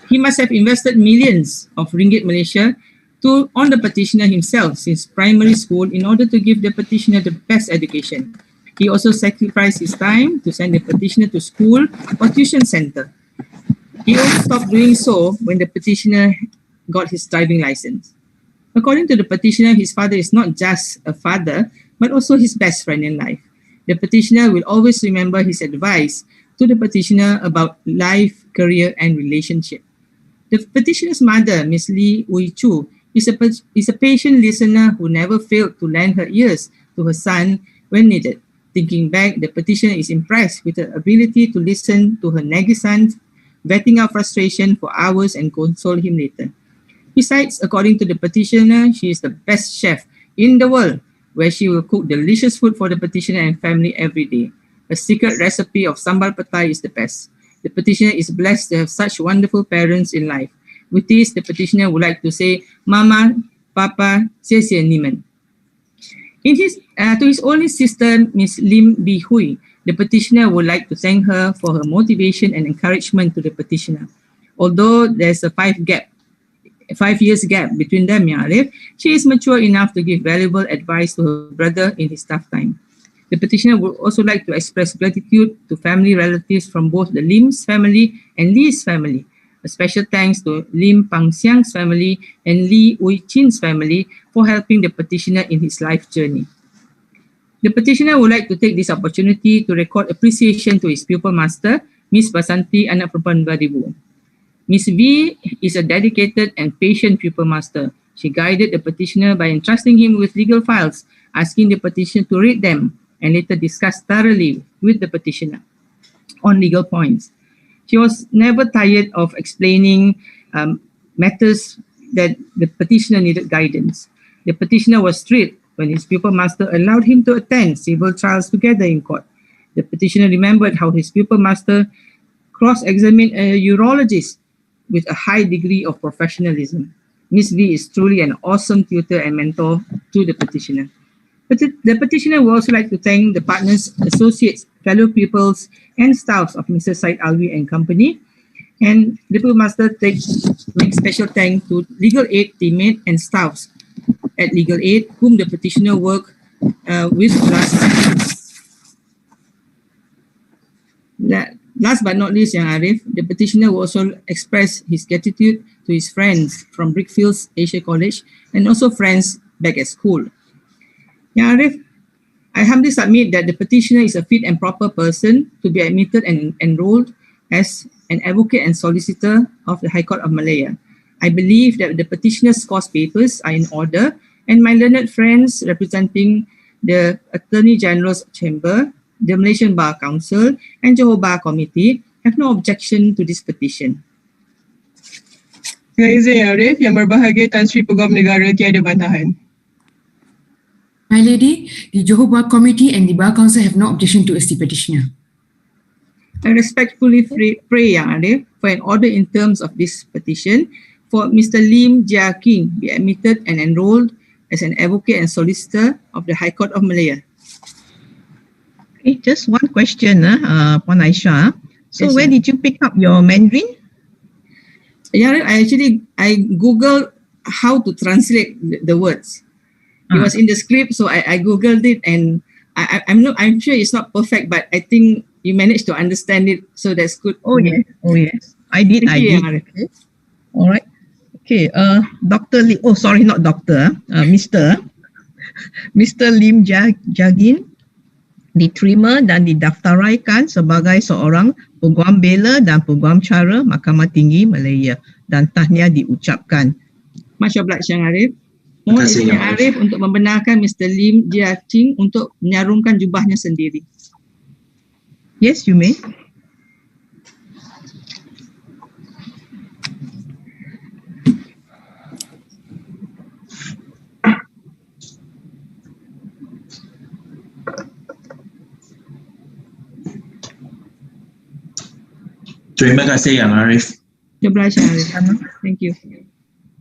He must have invested millions of ringgit Malaysia on the petitioner himself since primary school in order to give the petitioner the best education. He also sacrificed his time to send the petitioner to school or tuition center. He only stopped doing so when the petitioner got his driving license. According to the petitioner, his father is not just a father, but also his best friend in life. The petitioner will always remember his advice to the petitioner about life, career, and relationship. The petitioner's mother, Miss Lee Ui Chu, is a patient listener who never failed to lend her ears to her son when needed. Thinking back, the petitioner is impressed with her ability to listen to her naggy son, vetting out frustration for hours and console him later. Besides, according to the petitioner, she is the best chef in the world, where she will cook delicious food for the petitioner and family every day. Her secret recipe of sambal petai is the best. The petitioner is blessed to have such wonderful parents in life. With this, the petitioner would like to say, Mama, Papa, 谢谢你们. To his only sister, Miss Lim Bi Hui, the petitioner would like to thank her for her motivation and encouragement to the petitioner. Although there's a 5 years gap between them, she is mature enough to give valuable advice to her brother in his tough time. The petitioner would also like to express gratitude to family relatives from both the Lim's family and Lee's family. A special thanks to Lim Pang Siang's family and Lee Ui Chin's family for helping the petitioner in his life journey. The petitioner would like to take this opportunity to record appreciation to his pupil master, Miss Vasanti Anak Perempuan Badibu. Miss V is a dedicated and patient pupil master. She guided the petitioner by entrusting him with legal files, asking the petitioner to read them, and later discuss thoroughly with the petitioner on legal points. She was never tired of explaining matters that the petitioner needed guidance. The petitioner was thrilled when his pupil master allowed him to attend several trials together in court. The petitioner remembered how his pupil master cross-examined a urologist with a high degree of professionalism. Miss V is truly an awesome tutor and mentor to the petitioner. But the petitioner would also like to thank the partners, associates, fellow pupils, and staffs of Mr. Said Alwi and Company. And the pupil master makes special thanks to legal aid teammate and staffs at legal aid, whom the petitioner worked with last but not least, Yang Arif, the petitioner will also express his gratitude to his friends from Brickfields Asia College and also friends back at school. Yang Arif, I humbly submit that the petitioner is a fit and proper person to be admitted and enrolled as an advocate and solicitor of the High Court of Malaya. I believe that the petitioner's course papers are in order, and my learned friends representing the Attorney General's Chamber, the Malaysian Bar Council, and Johor Bar Committee have no objection to this petition.
Dengan izin Yang Arif, Yang Berbahagia Tan Sri Peguamnegara tiada bantahan.
My Lady, the Johor Bar Committee and the Bar Council have no objection to the petitioner.
I respectfully pray, Yang Arif, for an order in terms of this petition for Mr. Lim Jia King be admitted and enrolled as an advocate and solicitor of the High Court of Malaya.
Okay, just one question, Puan Aisyah. So
Yes,
where
ma'am.
did you pick up your Mandarin?
Yeah, I googled how to translate the words. It was in the script, so I googled it, and I'm sure it's not perfect, but I think you managed to understand it, so that's good.
Oh yes, oh yes. I did.
Thank you,
Okay.
Arif.
All right. Okay. Dr. Lim. Oh, sorry, not Doctor. Mr. Lim Jagin diterima dan didaftaraikan sebagai seorang Peguambela dan Peguamcara Mahkamah Tinggi Malaya dan tahniah diucapkan.
Much obliged, Yang Arif. Mohon izin Yang Arif untuk membenarkan Mr. Lim Jia-Ching untuk menyarungkan jubahnya sendiri.
Yes, you may.
Terima kasih Yang Arif.
Obliged, Yang Arif. Thank you.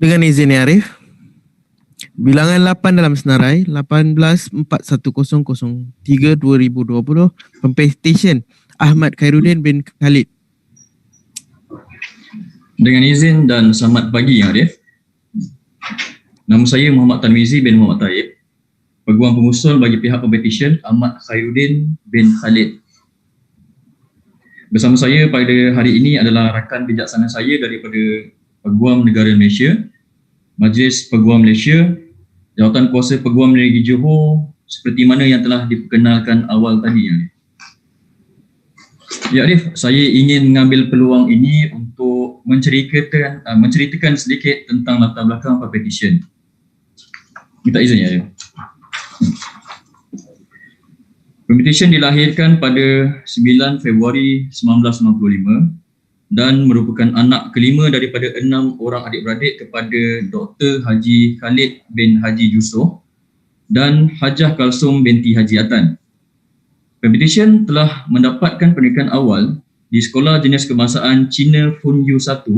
Dengan izin Yang Arif, bilangan 8 dalam senarai 184103/2020 Pempetisyen Ahmad Khairuddin bin Khalid.
Dengan izin dan selamat pagi Yang Arif. Nama saya Muhammad Tanwizi bin Muhammad Taib, Peguam Pengusul bagi pihak Pempetisyen Ahmad Khairuddin bin Khalid. Bersama saya pada hari ini adalah rakan bijaksana saya daripada Peguam Negara Malaysia, Majlis Peguam Malaysia, Jawatan Kuasa Peguam Negeri Johor seperti mana yang telah diperkenalkan awal tadi. Ya Arif, saya ingin mengambil peluang ini untuk menceritakan sedikit tentang latar belakang Pempetisyen. Minta izin ya Arif. Pempetisyen dilahirkan pada 9 Februari 1995 dan merupakan anak kelima daripada 6 orang adik-beradik kepada Dr. Haji Khalid bin Haji Yusof dan Hajah Kalsum binti Haji Atan. Pempetisyen telah mendapatkan pendidikan awal di Sekolah Jenis Kebangsaan Cina Funyu 1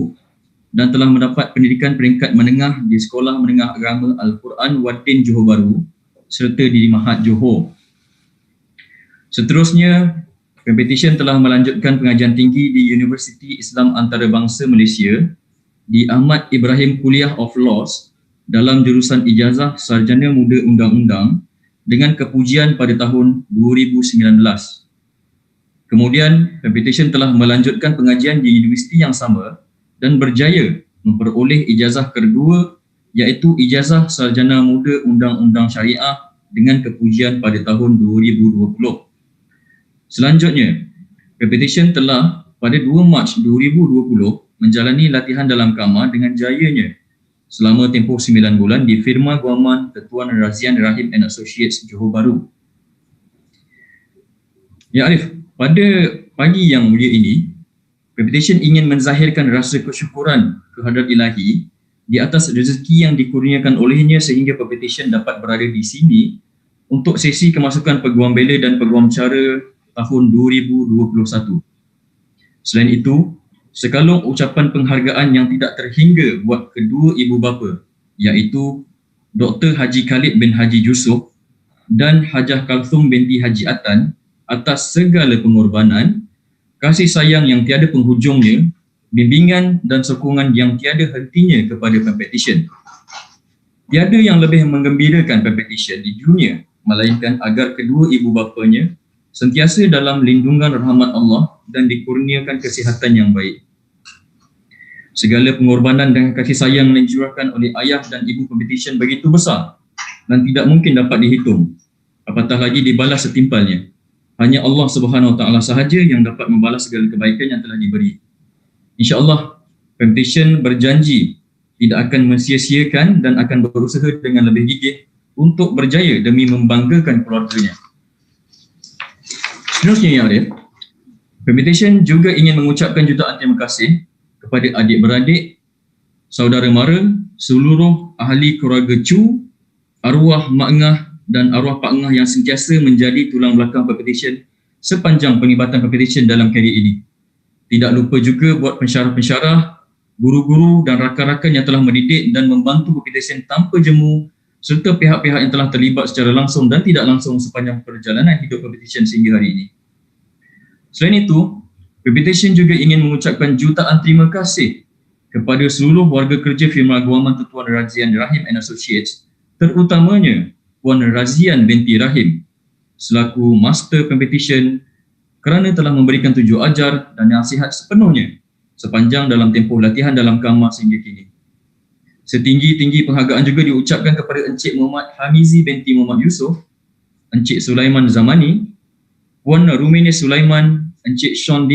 dan telah mendapat pendidikan peringkat menengah di Sekolah Menengah Agama Al-Quran Wadin Johor Bahru serta di Mahat Johor. Seterusnya, Pempetisyen telah melanjutkan pengajian tinggi di Universiti Islam Antarabangsa Malaysia di Ahmad Ibrahim Kuliah of Laws dalam jurusan Ijazah Sarjana Muda Undang-Undang dengan kepujian pada tahun 2019. Kemudian, Pempetisyen telah melanjutkan pengajian di universiti yang sama dan berjaya memperoleh ijazah kedua iaitu Ijazah Sarjana Muda Undang-Undang Syariah dengan kepujian pada tahun 2020. Selanjutnya, Pempetisyen telah pada 2 Mac 2020 menjalani latihan dalam kamar dengan jayanya selama tempoh 9 bulan di firma guaman Ketuan Razian Rahim and Associates Johor Bahru. Ya Arif, pada pagi yang mulia ini, Pempetisyen ingin menzahirkan rasa kesyukuran kehadrat Ilahi di atas rezeki yang dikurniakan olehnya sehingga Pempetisyen dapat berada di sini untuk sesi kemasukan Peguambela dan Peguamcara tahun 2021. Selain itu, sekalung ucapan penghargaan yang tidak terhingga buat kedua ibu bapa iaitu Dr. Haji Khalid bin Haji Yusof dan Hajah Kalsum binti Haji Atan atas segala pengorbanan, kasih sayang yang tiada penghujungnya, bimbingan dan sokongan yang tiada hentinya kepada Pempetisyen. Tiada yang lebih menggembirakan Pempetisyen di dunia melainkan agar kedua ibu bapanya sentiasa dalam lindungan rahmat Allah dan dikurniakan kesihatan yang baik. Segala pengorbanan dan kasih sayang yang dicurahkan oleh ayah dan ibu Pempetisyen begitu besar dan tidak mungkin dapat dihitung, apatah lagi dibalas setimpalnya. Hanya Allah Subhanahu Wa Taala sahaja yang dapat membalas segala kebaikan yang telah diberi. InsyaAllah, Pempetisyen berjanji tidak akan mensia-siakan dan akan berusaha dengan lebih gigih untuk berjaya demi membanggakan keluarganya. Seterusnya ya Arif, Pempetisyen juga ingin mengucapkan jutaan terima kasih kepada adik-beradik, saudara mara, seluruh ahli keluarga Chun, arwah mak ngah dan arwah pak ngah yang sentiasa menjadi tulang belakang Pempetisyen sepanjang penglibatan Pempetisyen dalam karier ini. Tidak lupa juga buat pensyarah-pensyarah, guru-guru dan rakan-rakan yang telah mendidik dan membantu Pempetisyen tanpa jemu serta pihak-pihak yang telah terlibat secara langsung dan tidak langsung sepanjang perjalanan hidup Pempetisyen sehingga hari ini. Selain itu, Pempetisyen juga ingin mengucapkan jutaan terima kasih kepada seluruh warga kerja firma guaman Tuan Razian Rahim and Associates, terutamanya Puan Razian binti Rahim selaku Master Pempetisyen kerana telah memberikan tunjuk ajar dan nasihat sepenuhnya sepanjang dalam tempoh latihan dalam kamar sehingga kini. Setinggi-tinggi penghargaan juga diucapkan kepada Encik Muhammad Hamizi binti Muhammad Yusof, Encik Sulaiman Zamani, Puan Rumini Sulaiman, Encik Chun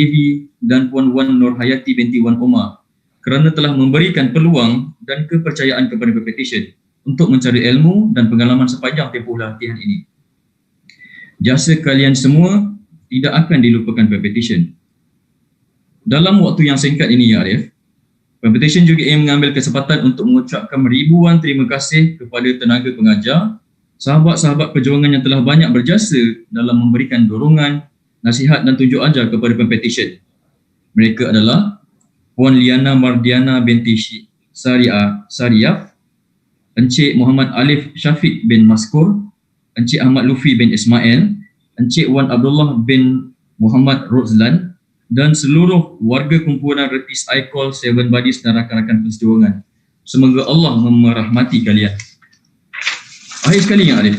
dan Puan Wan Nur Hayati binti Wan Omar kerana telah memberikan peluang dan kepercayaan kepada Pempetisyen untuk mencari ilmu dan pengalaman sepanjang tempoh latihan ini. Jasa kalian semua tidak akan dilupakan Pempetisyen. Dalam waktu yang singkat ini, ya Arif, Pempetisyen juga ingin mengambil kesempatan untuk mengucapkan ribuan terima kasih kepada tenaga pengajar, sahabat-sahabat perjuangan yang telah banyak berjasa dalam memberikan dorongan, nasihat dan tunjuk ajar kepada Pempetisyen. Mereka adalah Puan Liana Mardiana binti Sariyaf, Encik Muhammad Alif Syafiq bin Maskur, Encik Ahmad Lufi bin Ismail, Encik Wan Abdullah bin Muhammad Rozlan dan seluruh warga kumpulan Retis Aikol, Seven Buddies dan rakan-rakan perjuangan. Semoga Allah merahmati kalian. Akhir sekali, Yang Arif,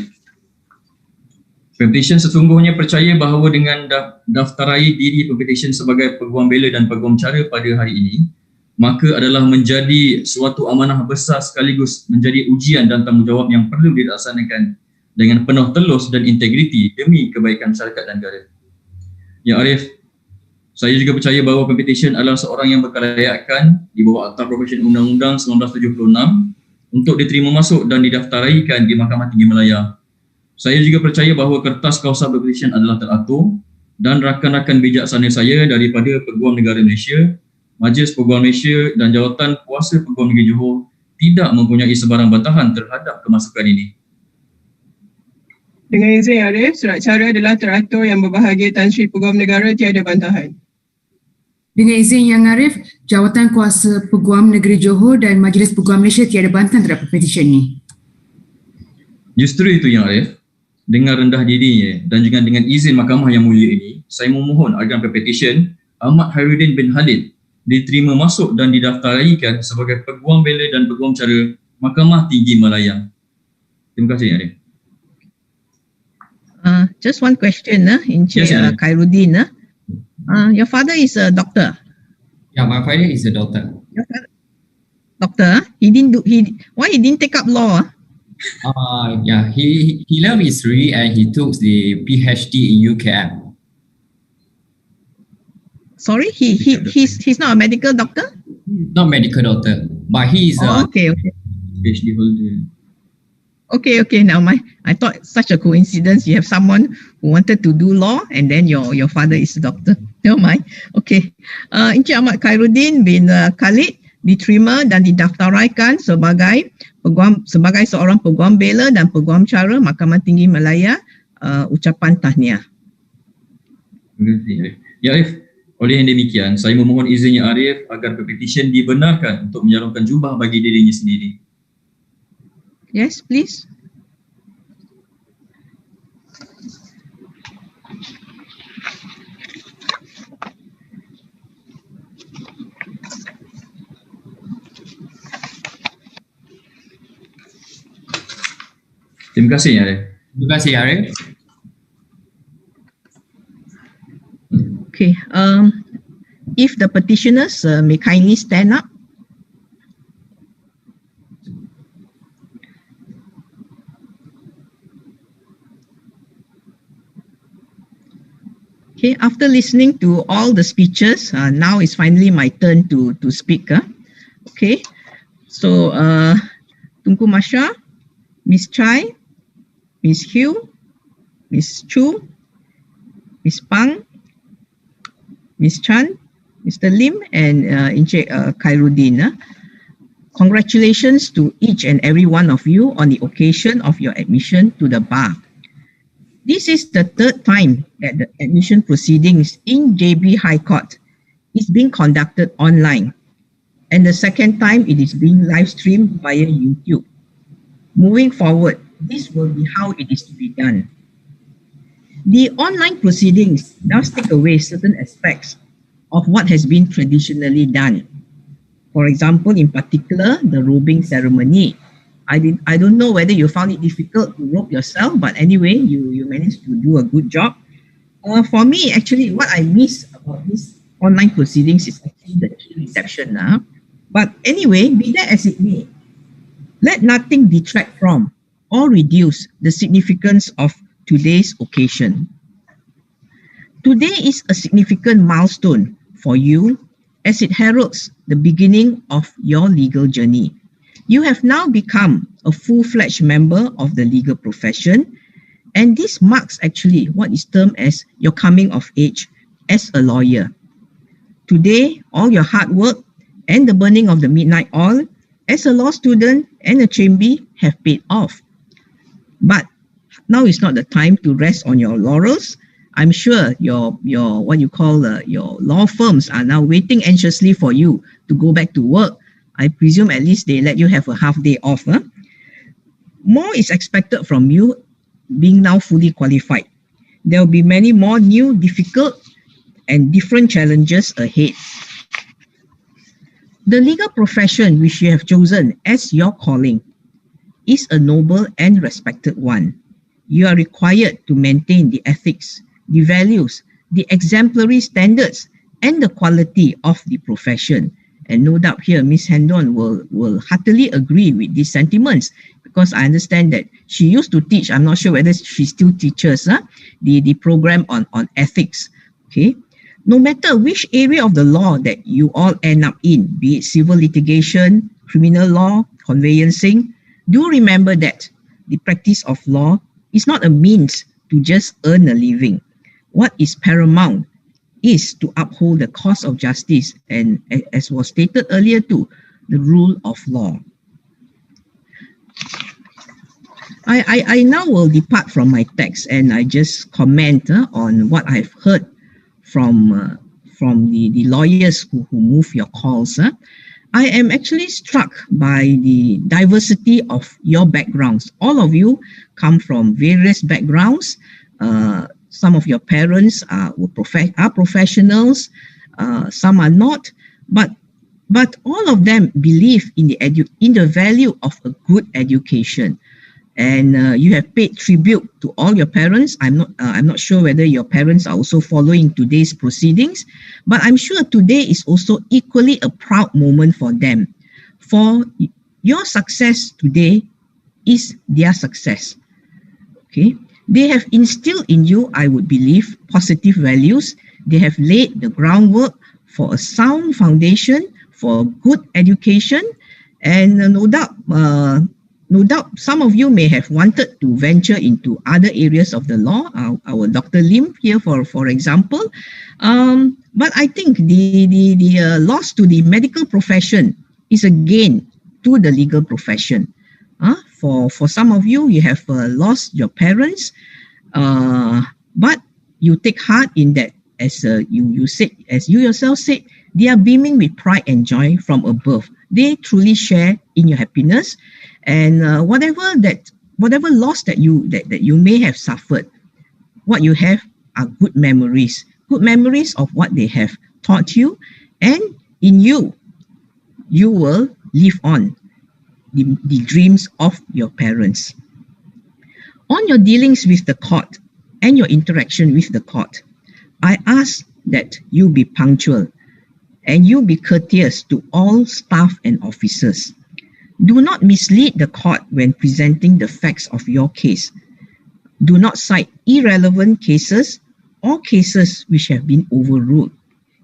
Pempetisyen sesungguhnya percaya bahawa dengan daftarai diri Pempetisyen sebagai Peguambela dan Peguamcara pada hari ini, maka adalah menjadi suatu amanah besar sekaligus menjadi ujian dan tanggungjawab yang perlu dilaksanakan dengan penuh telus dan integriti demi kebaikan masyarakat dan negara. Ya Arif, saya juga percaya bahawa Pempetisyen adalah seorang yang berkelayakan di bawah Akta Profesi Undang-Undang 1976 untuk diterima masuk dan didaftaraikan di Mahkamah Tinggi Malaya. Saya juga percaya bahawa kertas kausa Pempetisyen adalah teratur dan rakan-rakan bijaksana saya daripada Peguam Negara Malaysia, Majlis Peguam Malaysia dan Jawatan Kuasa Peguam Negeri Johor tidak mempunyai sebarang bantahan terhadap kemasukan ini.
Dengan izin Arif, surat cara adalah teratur yang berbahagia Tan Sri Peguam Negara tiada bantahan.
Dengan izin Yang Arif, Jawatan Kuasa Peguam Negeri Johor dan Majlis Peguam Malaysia tiada bantahan terhadap Pempetisyen ini.
Justru itu Yang Arif, dengan rendah dirinya dan juga dengan izin Mahkamah yang mulia ini, saya memohon agar Pempetisyen Ahmad Khairuddin bin Khalid diterima masuk dan didaftaraikan sebagai Peguambela dan Peguamcara Mahkamah Tinggi Malaya. Terima kasih Yang Arif.
Just one question, Encik Khairuddin. Your father is a doctor.
Yeah, my father is a doctor.
Your father, doctor? Why he didn't take up law?
Yeah, he left his degree and he took the PhD in UKM.
Sorry, he's not a medical doctor?
Not medical doctor, but he is a
okay.
PhD holder.
Okay. Now I thought such a coincidence. You have someone who wanted to do law, and then your father is a doctor. Never mind. Okay. Encik Ahmad Khairuddin bin Khalid diterima dan didaftaraikan sebagai seorang Peguambela dan Peguamcara Mahkamah Tinggi Malaya. Ucapan tahniah.
Terima kasih. Ya Arif, oleh yang demikian, saya memohon izinnya Arif agar Pempetisyen dibenarkan untuk menyalurkan jubah bagi dirinya sendiri.
Yes, please.
Terima kasih Arif.
Terima kasih Arif.
Okay. If the petitioners may kindly stand up. Okay, after listening to all the speeches, now is finally my turn to speak. Okay, so Tunku Masha, Miss Chai, Miss Hugh, Miss Chu, Miss Pang, Miss Chan, Mr. Lim, and Encik Khairuddin. Congratulations to each and every one of you on the occasion of your admission to the bar. This is the third time that the admission proceedings in JB High Court is being conducted online, and the second time it is being live streamed via YouTube. Moving forward, this will be how it is to be done. The online proceedings does take away certain aspects of what has been traditionally done. For example, in particular, the robing ceremony. I don't know whether you found it difficult to robe yourself, but anyway, you managed to do a good job. For me, actually, what I miss about this online proceedings is actually the key reception. But anyway, be that as it may, let nothing detract from or reduce the significance of today's occasion. Today is a significant milestone for you as it heralds the beginning of your legal journey. You have now become a full-fledged member of the legal profession, and this marks actually what is termed as your coming of age as a lawyer. Today, all your hard work and the burning of the midnight oil as a law student and a chambi have paid off. But now is not the time to rest on your laurels. I'm sure your what you call your law firms are now waiting anxiously for you to go back to work. I presume at least they let you have a half day off. More is expected from you being now fully qualified. There will be many more new, difficult, and different challenges ahead. The legal profession which you have chosen as your calling is a noble and respected one. You are required to maintain the ethics, the values, the exemplary standards, and the quality of the profession. And no doubt here, Ms. Hendon will heartily agree with these sentiments, because I understand that she used to teach, I'm not sure whether she still teaches the program on ethics. Okay. No matter which area of the law that you all end up in, be it civil litigation, criminal law, conveyancing, do remember that the practice of law is not a means to just earn a living. What is paramount is to uphold the cause of justice and, as was stated earlier too, the rule of law. I now will depart from my text and I just comment on what I've heard from the lawyers who move your calls. I am actually struck by the diversity of your backgrounds. All of you come from various backgrounds. Some of your parents are professionals, some are not, but all of them believe in the value of a good education. And you have paid tribute to all your parents. I'm not sure whether your parents are also following today's proceedings, but I'm sure today is also equally a proud moment for them. For your success today is their success. Okay, they have instilled in you, I would believe, positive values. They have laid the groundwork for a sound foundation for good education, and no doubt, some of you may have wanted to venture into other areas of the law. Our Dr. Lim here, for example. But I think the loss to the medical profession is a gain to the legal profession. For some of you, you have lost your parents, but you take heart in that, as you said, as you yourself said, they are beaming with pride and joy from above. They truly share in your happiness. And whatever loss that you may have suffered, what you have are good memories of what they have taught you, and in you will live on the dreams of your parents. On your dealings with the court and your interaction with the court, I ask that you be punctual and you be courteous to all staff and officers. Do not mislead the court when presenting the facts of your case. Do not cite irrelevant cases or cases which have been overruled.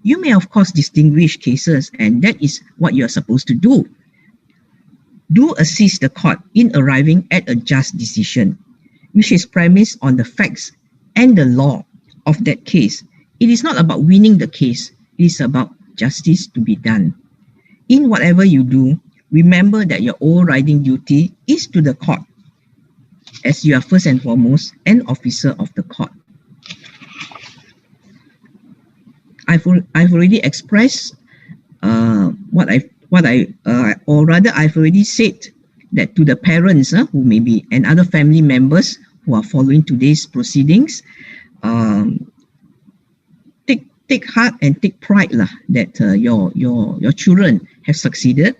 You may, of course, distinguish cases, and that is what you are supposed to do. Do assist the court in arriving at a just decision, which is premised on the facts and the law of that case. It is not about winning the case. It is about justice to be done. In whatever you do, remember that your overriding duty is to the court, as you are first and foremost an officer of the court. I've already expressed I've already said that to the parents who may be and other family members who are following today's proceedings, take heart and take pride that your children have succeeded,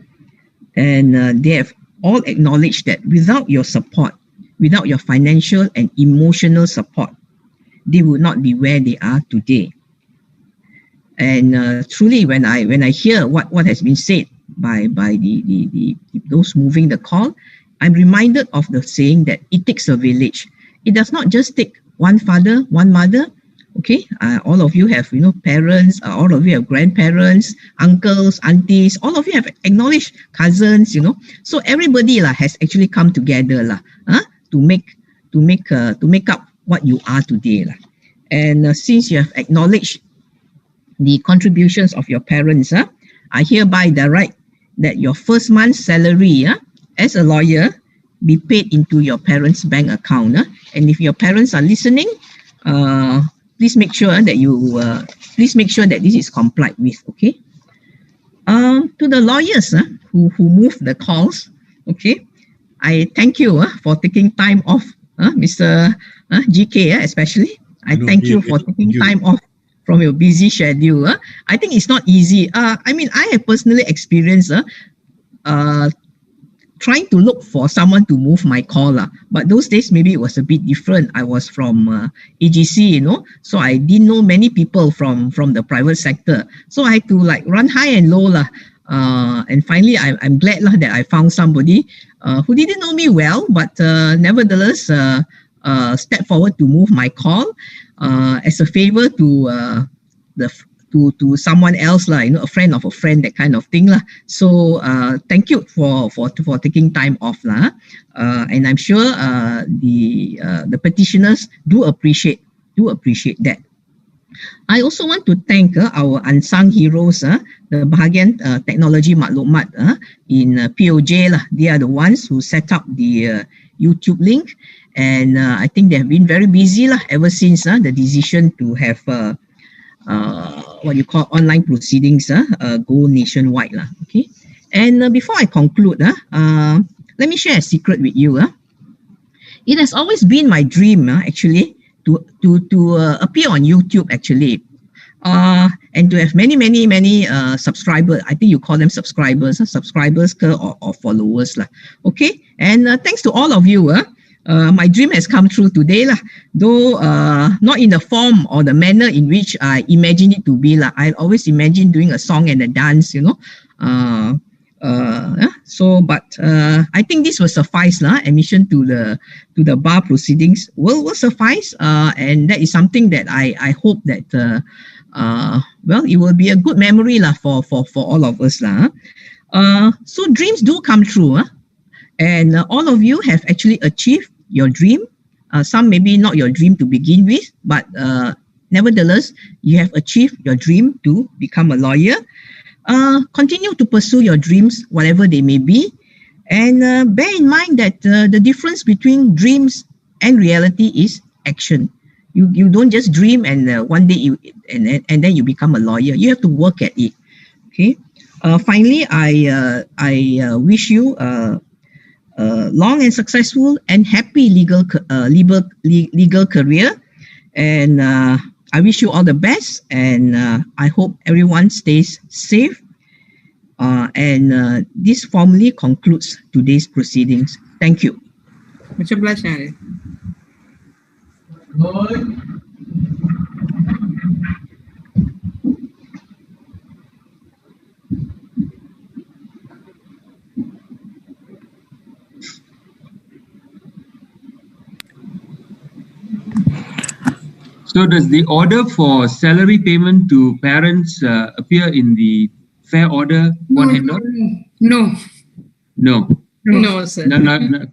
and they have all acknowledged that without your support, without your financial and emotional support, they would not be where they are today. And truly, when I hear what has been said by those moving the call, I'm reminded of the saying that it takes a village. It does not just take one father, one mother. Okay, all of you have parents, all of you have grandparents, uncles, aunties, all of you have acknowledged cousins, so everybody has actually come together to make up what you are today. And since you have acknowledged the contributions of your parents, I hereby direct that your first month's salary as a lawyer be paid into your parents' bank account. And if your parents are listening, please make sure that this is complied with. Okay. To the lawyers who move the calls, okay, I thank you for taking time off, Mr. GK especially. I thank you for taking time off from your busy schedule. I think it's not easy. I mean, I have personally experienced trying to look for someone to move my call, but those days maybe it was a bit different. I was from AGC, so I didn't know many people from the private sector, so I had to run high and low and finally I'm glad that I found somebody who didn't know me well, but nevertheless stepped forward to move my call as a favor to to someone else, a friend of a friend, that kind of thing. So thank you for taking time off. And I'm sure the petitioners do appreciate that. I also want to thank our unsung heroes, the bahagian teknologi maklumat in POJ. They are the ones who set up the YouTube link, and I think they have been very busy ever since the decision to have what you call online proceedings go nationwide. Okay, and before I conclude, let me share a secret with you. It has always been my dream actually to appear on YouTube actually, and to have many subscribers. I think you call them subscribers or followers. Okay, and thanks to all of you. My dream has come true today, though not in the form or the manner in which I imagined it to be. I always imagine doing a song and a dance, but I think this will suffice. Admission to the bar proceedings will suffice, and that is something that I hope that it will be a good memory for all of us. So dreams do come true, and all of you have actually achieved your dream. Some maybe not your dream to begin with, but nevertheless, you have achieved your dream to become a lawyer. Continue to pursue your dreams, whatever they may be, and bear in mind that the difference between dreams and reality is action. You don't just dream and one day and then you become a lawyer. You have to work at it. Okay. Finally, I wish you long and successful and happy legal career, and I wish you all the best, and I hope everyone stays safe, and this formally concludes today's proceedings. Thank you.
Macam belajar.
So does the order for salary payment to parents appear in the fair order?
No, sir.
No, sir. No.